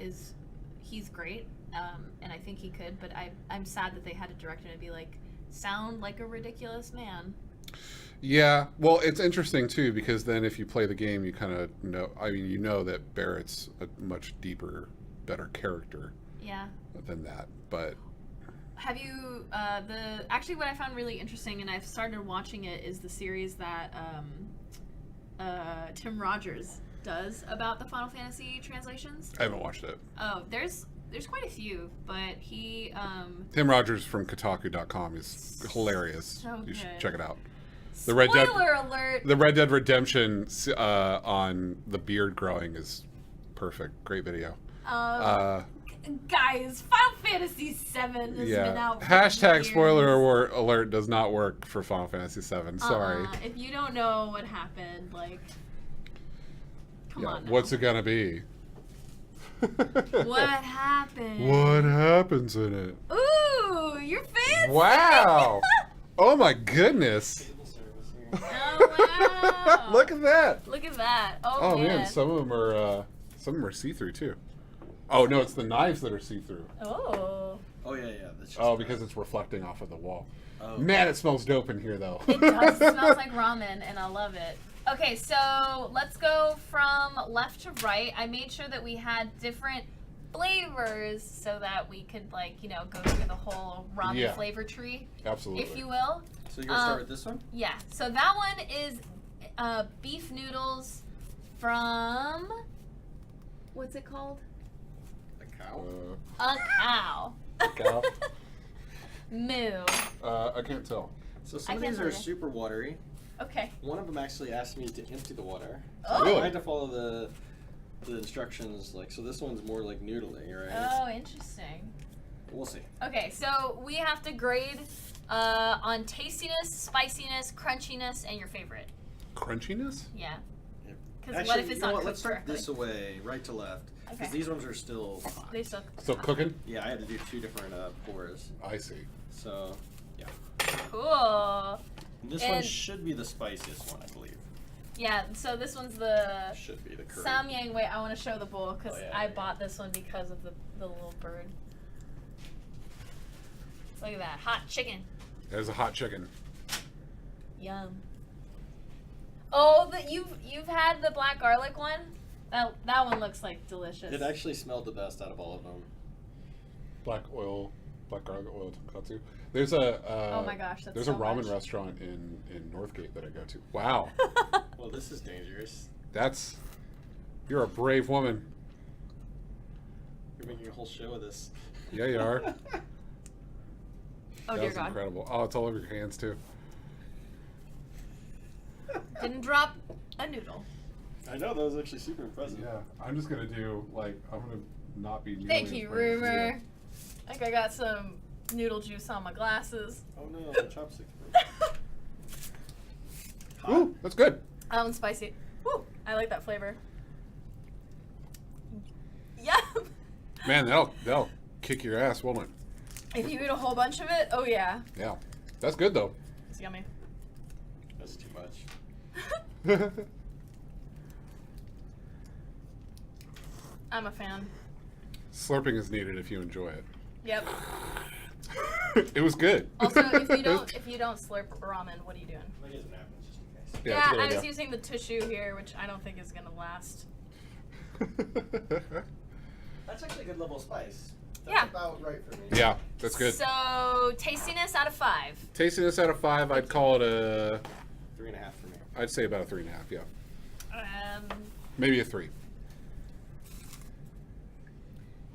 he's great, and I think he could. But I'm sad that they had to direct him to be like, sound like a ridiculous man. Yeah, well, it's interesting too because then if you play the game, you kind of know. I mean, you know that Barrett's a much deeper, better character Yeah. than that. But Have you actually what I found really interesting, and I've started watching it, is the series that Tim Rogers does about the Final Fantasy translations. I haven't watched it. Oh, there's quite a few, but he Tim Rogers from Kotaku.com is hilarious. So You should good. check it out. The Red Dead- Spoiler alert. The Red Dead Redemption on the beard growing is perfect. Great video. Guys, Final Fantasy VII has been Yeah. out for Hashtag years. spoiler alert does not work for Final Fantasy VII. Sorry. If you don't know what happened, like, come Yeah, on now. what's it gonna be? What happened? What happens in it? Ooh, you're fancy. Wow! Oh my goodness! Oh wow! Look at that! Look at that! Oh, Oh man. man, some of them are see-through too. Oh no, it's the knives that are see-through. Oh. Oh yeah, yeah. That's just Oh, because it's reflecting off of the wall. Oh. Man, it smells dope in here though. It does. It smells like ramen, and I love it. Okay, so let's go from left to right. I made sure that we had different flavors so that we could, like, go through the whole ramen Yeah. flavor tree, Absolutely. if you will. So you're gonna start with this one? Yeah. So that one is beef noodles from, what's it called? A cow? A cow. Cow? Moo. I can't tell. So I some of can't these are believe it. super watery. Okay. One of them actually asked me to empty the water. Oh. Really? I had to follow the instructions, like, so this one's more like noodling, right? Oh, interesting. We'll see. Okay, so we have to grade on tastiness, spiciness, crunchiness, and your favorite. Crunchiness? Yeah. Yep. Because what Actually, if it's you know not what? cooked Let's start correctly? this away, right to left. Because Okay. these ones are still hot. They suck. Still cooking? Yeah, I had to do 2 different pours. I see. So, yeah. Cool. And this one And- should be the spiciest one, I believe. Yeah, so this one's the Should be the curry. Samyang. Wait, I want to show the bowl because Oh, yeah, I yeah, bought this one because of the little bird. Look at that. Hot chicken. There's a hot chicken. Yum. Oh, you've had the black garlic one? That one looks like delicious. It actually smelled the best out of all of them. Black garlic oil tonkatsu. There's a Oh my gosh, that's there's so a ramen much. restaurant in Northgate that I go to. Wow. Well, this is dangerous. You're a brave woman. You're making a whole show of this. Yeah, you are. Oh That dear was God. incredible. Oh, it's all over your hands too. Didn't drop a noodle. I know, that was actually super impressive. Yeah, I'm just gonna do I'm gonna not be. nearly Thank as you, brave as you. Rumor. I think I got some noodle juice on my glasses. Oh no, the chopsticks. Hot. Ooh, that's good. That one's spicy. Woo, I like that flavor. Yeah. Man, that'll kick your ass, won't it? If you eat a whole bunch of it, oh yeah. Yeah, that's good though. It's yummy. That's too much. I'm a fan. Slurping is needed if you enjoy it. Yep. It was good. Also, if you don't slurp ramen, what are you doing? I'll get some napkins just in case. Yeah, it's a good I was idea. using the tissue here, which I don't think is gonna last. That's actually a good level of spice. That's Yeah. about right for me. Yeah, that's good. So tastiness out of 5. Tastiness out of 5, I'd call it a. 3.5 for me. I'd say about a 3.5. Yeah, Um, maybe a 3.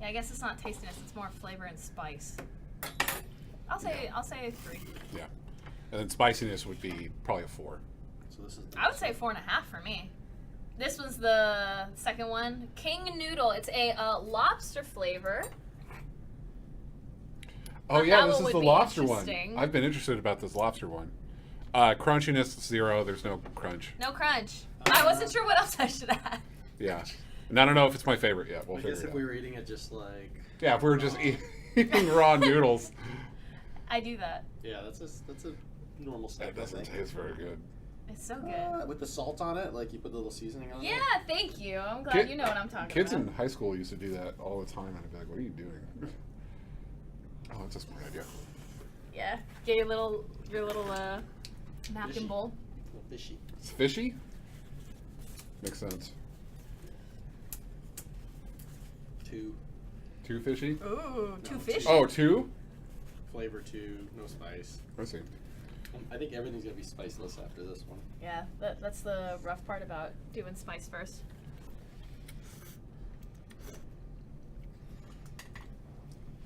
Yeah, I guess it's not tastiness. It's more flavor and spice. I'll say 3. Yeah. And then spiciness would be probably a 4. So this is. I would say 4.5 for me. This was the second one. King Noodle. It's a lobster flavor. Oh yeah, that this one is would the be lobster one. interesting. I've been interested about this lobster one. Crunchiness 0. There's no crunch. No crunch. I wasn't sure what else I should add. Yeah. And I don't know if it's my favorite yet. We'll I figure guess it if out. we were eating it just like. Yeah, if we were just eating raw noodles. I do that. Yeah, that's a normal snack. That doesn't taste very good. It's so good. With the salt on it, like you put a little seasoning on it. Yeah, thank you. I'm glad you know what I'm talking Kids about. in high school used to do that all the time, and I'd be like, "What are you doing?" Oh, that's a smart idea. Yeah. Get your little napkin Fishy. bowl. A little fishy. It's fishy. Makes sense. 2. Too fishy. Ooh, too No. fishy. Oh, 2. Flavor 2. No spice. I see. I think everything's gonna be spiceless after this one. Yeah, that's the rough part about doing spice first.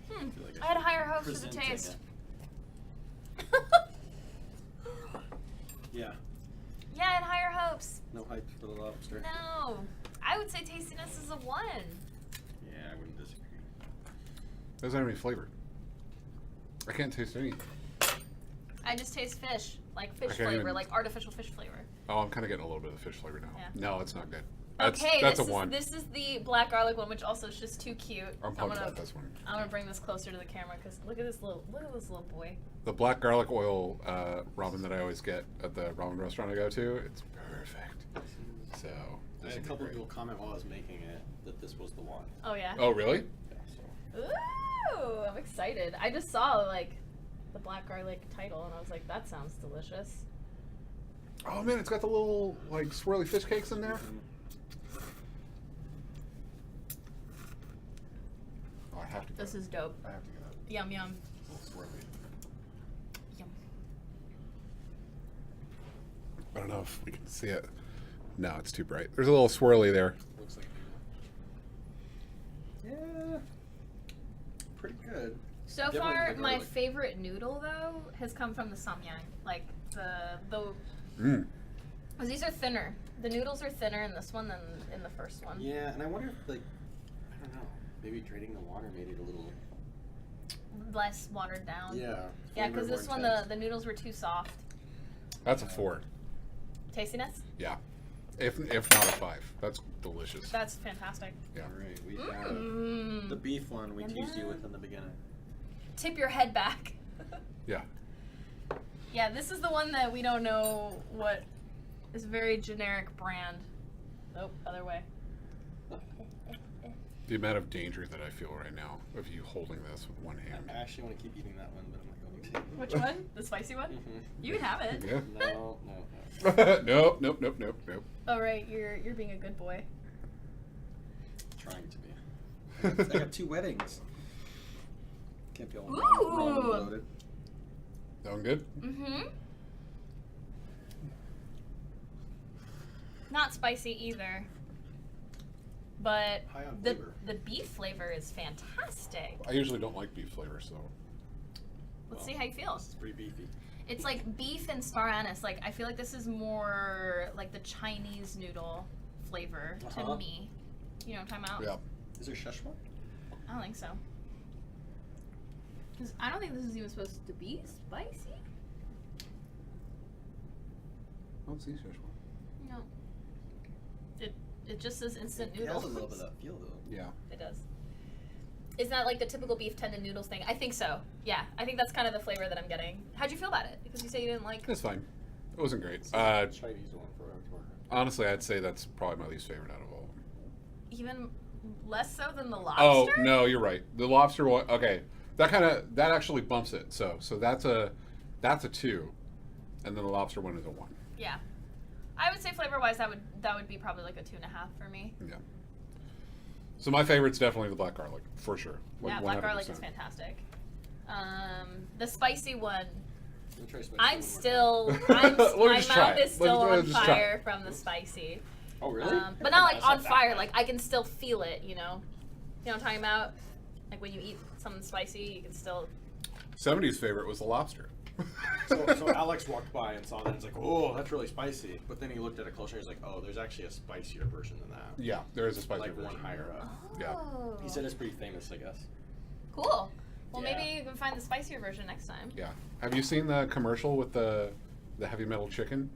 I feel like I had higher hopes for the presenting taste. Yeah. Yeah, I had higher hopes. No hype for the lobster. No. I would say tastiness is a 1. Yeah, I wouldn't disagree. Doesn't have any flavor. I can't taste any. I just taste fish. Like fish I can't flavor, even- like artificial fish flavor. Oh, I'm kind of getting a little bit of fish flavor now. Yeah. No, it's not good. That's This a 1. This is the black garlic one, which also is just too cute. I'm I'm pumped gonna about this one. bring this closer to the camera because look at this little boy. The black garlic oil ramen that I always get at the ramen restaurant I go to, it's perfect. So, I this had a would be couple great. people comment while I was making it that this was the one. Oh yeah. Oh, really? Yeah, so. Ooh, I'm excited. I just saw like the black garlic title and I was like, that sounds delicious. Oh man, it's got the little like swirly fish cakes in there. Oh, I have to. This get is dope. I have to get that. Yum yum. Little swirly. Yum. I don't know if we can see it. No, it's too bright. There's a little swirly there. Looks like yeah, pretty good. So Definitely far, the my garlic. favorite noodle though has come from the samyang, like the. Mm. Because these are thinner. The noodles are thinner in this one than in the first one. Yeah, and I wonder if like I don't know, maybe draining the water made it a little. Less watered down. Yeah. Yeah, flavor because more this one intense. the noodles were too soft. That's a 4. Tastiness? Yeah. If not a 5. That's delicious. That's fantastic. Yeah. All right, we have Mm. the beef one we Yum, teased you yum. with in the beginning. Tip your head back. Yeah. Yeah, this is the one that we don't know what is a very generic brand. Nope, other way. The amount of danger that I feel right now of you holding this with one hand. I actually want to keep eating that one, but I'm not going to. Which one? The spicy one? Mhm. You can have it. Yeah. No. Nope. Oh right, you're being a good boy. Trying to be. I got 2 weddings. Can't be all Ooh. ramen loaded. That one good? Mm-hmm. Not spicy either. But High on the flavor. the beef flavor is fantastic. I usually don't like beef flavor, so. Let's Well, see how you feel. It's pretty beefy. It's like beef and star anise. Like I feel like this is more like the Chinese noodle flavor to Uh-huh. me. You know what I'm talking about? Yeah. Is there Szechuan? I don't think so. 'Cause I don't think this is even supposed to be spicy. I don't see Szechuan. No. It just says instant It noodle. has a little bit of that feel though. Yeah. It does. Is that like the typical beef tendon noodles thing? I think so. Yeah, I think that's kind of the flavor that I'm getting. How'd you feel about it? Because you say you didn't like. It's fine. It wasn't great. It's like the Chinese one for Honestly, I'd say that's probably my least favorite out of all of them. Even less so than the lobster? Oh, no, you're right. The lobster one, okay. That actually bumps it. So that's a 2. And then the lobster one is a 1. Yeah. I would say flavor-wise, that would be probably like a 2.5 for me. Yeah. So my favorite's definitely the black garlic, for sure. Yeah, black garlic is fantastic. The spicy one, Let me try spicy I'm one more still, time. We'll my just try mouth it. is still Let's on just try it. fire from the spicy. Oh really? But not like That's on not that fire, bad. like I can still feel it, you know? You know what I'm talking about? Like when you eat something spicy, you can still. 70's favorite was the lobster. So Alex walked by and saw that and was like, oh, that's really spicy. But then he looked at it closer and he's like, oh, there's actually a spicier version than that. Yeah, there is a spicy Like version. one higher up. Yeah. Oh. He said it's pretty famous, I guess. Cool. Well, Yeah. maybe you can find the spicier version next time. Yeah. Have you seen the commercial with the heavy metal chicken?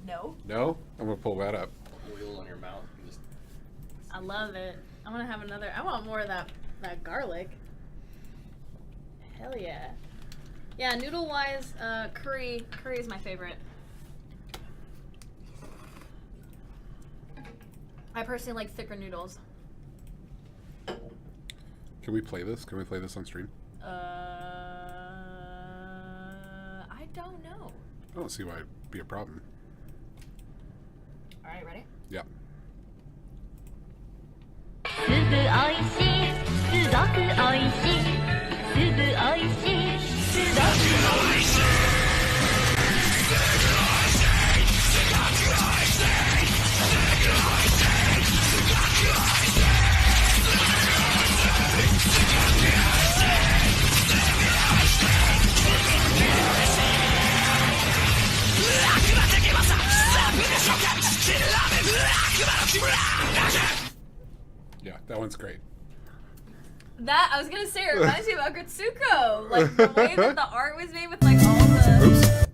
No. No? I'm gonna pull that up. Oil on your mouth. And just... I love it. I want to have another. I want more of that garlic. Hell yeah. Yeah, noodle wise, curry is my favorite. I personally like thicker noodles. Can we play this? Can we play this on stream? I don't know. I don't see why it'd be a problem. All right, ready? Yeah. すぐおいしいすごくおいしいすぐおいしいすごくおいしい Yeah, that one's great. That I was gonna say it reminds me of Agretsuko. Like the way that the art was made with like all the. Oops.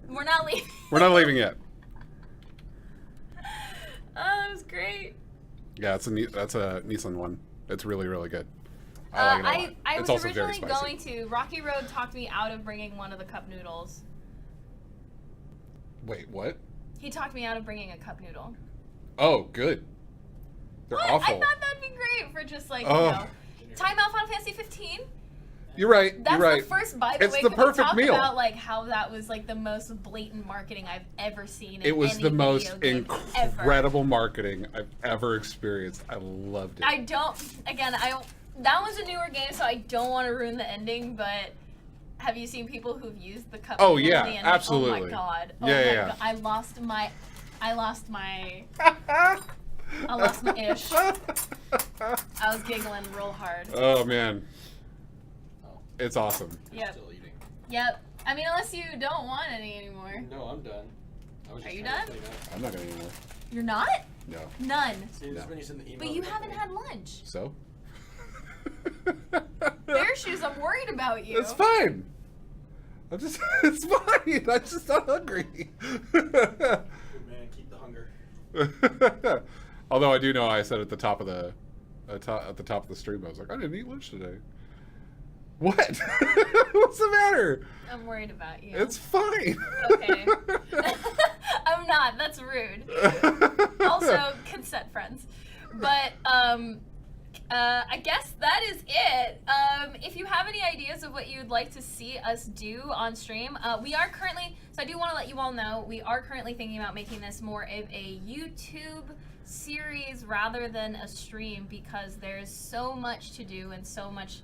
We're not leaving. We're not leaving yet. Oh, that was great. Yeah, that's a Nissan one. It's really, really good. I like it a lot. I It's was also very originally spicy. going to. Rocky Road talked me out of bringing one of the cup noodles. Wait, what? He talked me out of bringing a cup noodle. Oh, good. They're What? awful. I thought that'd be great for just like, Oh. you know. Time out Final Fantasy 15. You're right. That's You're right. the first, by the It's way, the can we perfect talk meal. about like how that was like the most blatant marketing I've ever seen in It was any the most video game ever. incredible marketing I've ever experienced. I loved it. I don't, that was a newer game, so I don't want to ruin the ending, but have you seen people who've used the cup Oh, noodle yeah, at the ending? absolutely. Oh my god. Yeah, my yeah. God. I lost my ish. I was giggling real hard. Oh, man. Oh, It's awesome. I'm Yep. still eating. Yep. I mean, unless you don't want any anymore. No, I'm done. I was Are just you trying to done? clean up. I'm not going to eat more. You're not? No. None. See, this No. is when you send the email. But you haven't had lunch. So? Bear shoes, I'm worried about you. It's fine. It's fine. I'm just not hungry. Good man, keep the hunger. Although I do know I said at the top of the stream, I was like, I didn't eat lunch today. What? What's the matter? I'm worried about you. It's fine. Okay. I'm not. That's rude. Also, consent friends. But I guess that is it. If you have any ideas of what you'd like to see us do on stream, we are currently, so I do want to let you all know, we are currently thinking about making this more of a YouTube series rather than a stream because there's so much to do and so much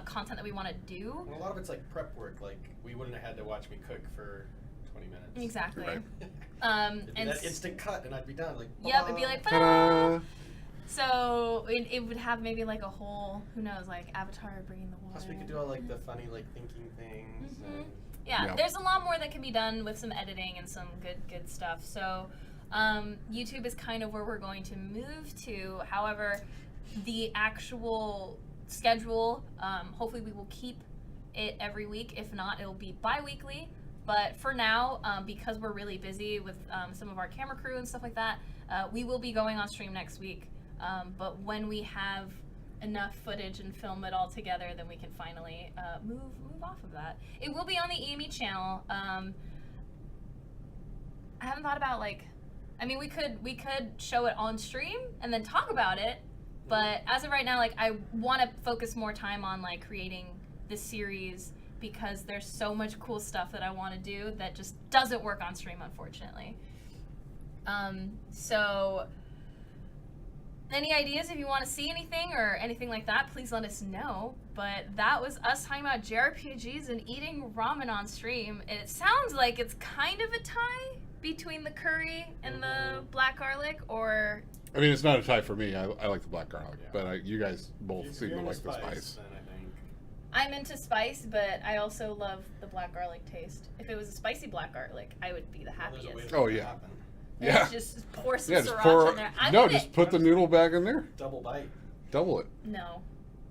content that we want to do. Well, a lot of it's like prep work. Like, we wouldn't have had to watch me cook for 20 minutes. Exactly. Right. It'd be And that instant cut, and I'd be done. Like, yep, it'd be like, Ta-da. so it would have maybe like a whole, who knows, like Avatar bringing the water. Plus, we could do all like the funny, like thinking things. Mhm. And Yeah, Yeah. there's a lot more that can be done with some editing and some good stuff. So YouTube is kind of where we're going to move to. However, the actual schedule, hopefully we will keep it every week. If not, it'll be bi-weekly. But for now, because we're really busy with some of our camera crew and stuff like that, we will be going on stream next week. But when we have enough footage and film it all together, then we can finally move off of that. It will be on the EME channel. I haven't thought about like, I mean, we could show it on stream and then talk about it. But as of right now, like I want to focus more time on like creating this series because there's so much cool stuff that I want to do that just doesn't work on stream, unfortunately. So any ideas if you want to see anything or anything like that, please let us know. But that was us talking about JRPGs and eating ramen on stream. It sounds like it's kind of a tie between the curry and the black garlic, or I mean, it's not a tie for me. I like the black garlic, Yeah. but you guys both If seem you're to into like the spice. then I think. I'm into spice, but I also love the black garlic taste. If it was a spicy black garlic, I would be the Well, there's a way happiest. to Oh, make it yeah. happen. And Yeah. Just pour some Yeah, just sriracha pour. in there. I'm No, in just it. put the noodle back in there. Double bite. Double it. No,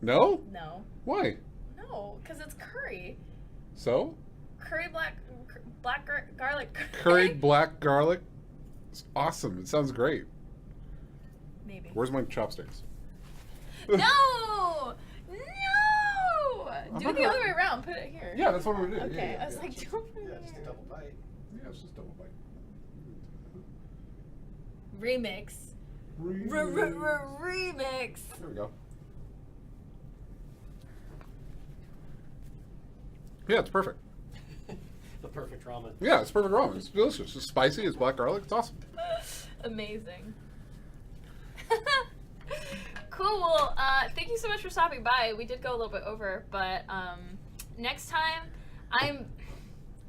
No? no, Why? no, because it's curry. So? Curry garlic. Curried black garlic. It's awesome. It sounds great. Maybe. Where's my chopsticks? No! No! Do it the other way around. Put it here. Yeah, that's what we're doing. Okay, Yeah, I was yeah. like, don't put Yeah, it just a here. double bite. Yeah, it's just double bite. Remix. Remix. There we go. Yeah, it's perfect. The perfect ramen. Yeah, it's perfect ramen. It's delicious. It's spicy. It's black garlic. It's awesome. Amazing. Cool. Well, thank you so much for stopping by. We did go a little bit over, but next time, I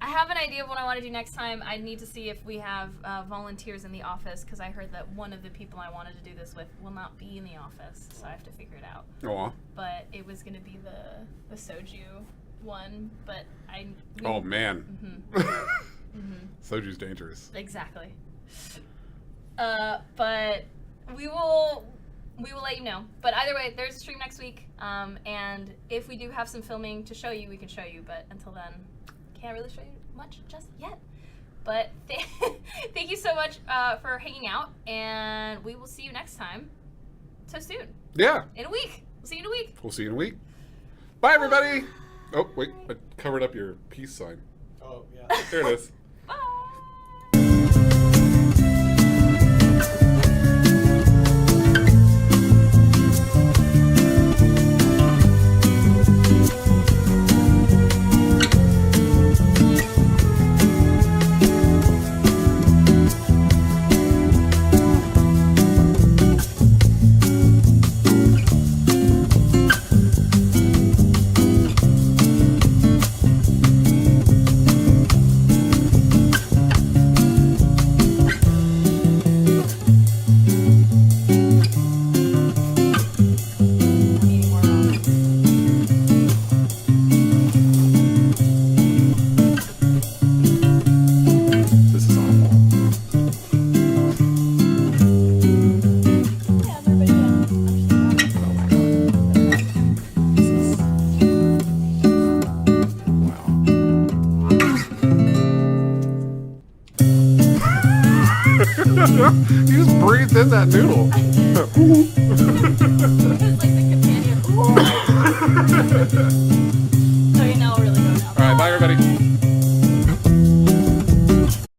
have an idea of what I want to do next time. I need to see if we have volunteers in the office, because I heard that one of the people I wanted to do this with will not be in the office, so I have to figure it out. Aw. But it was going to be the soju one, but Oh, man. Mhm. Soju's dangerous. Exactly. But we will let you know. But either way, there's a stream next week. And if we do have some filming to show you, we can show you. But until then, can't really show you much just yet. But thank you so much for hanging out, and we will see you next time. So soon. Yeah. In a week. We'll see you in a week. We'll see you in a week. Bye, everybody. Oh, wait. I covered up your peace sign. Oh, yeah. There it is. I'm eating more ramen. This is awful. Yeah, everybody did. Oh, my God. This is... Wow. You just breathed in that noodle. It's like the companion. Okay, now we'll really go now. All right, bye, everybody.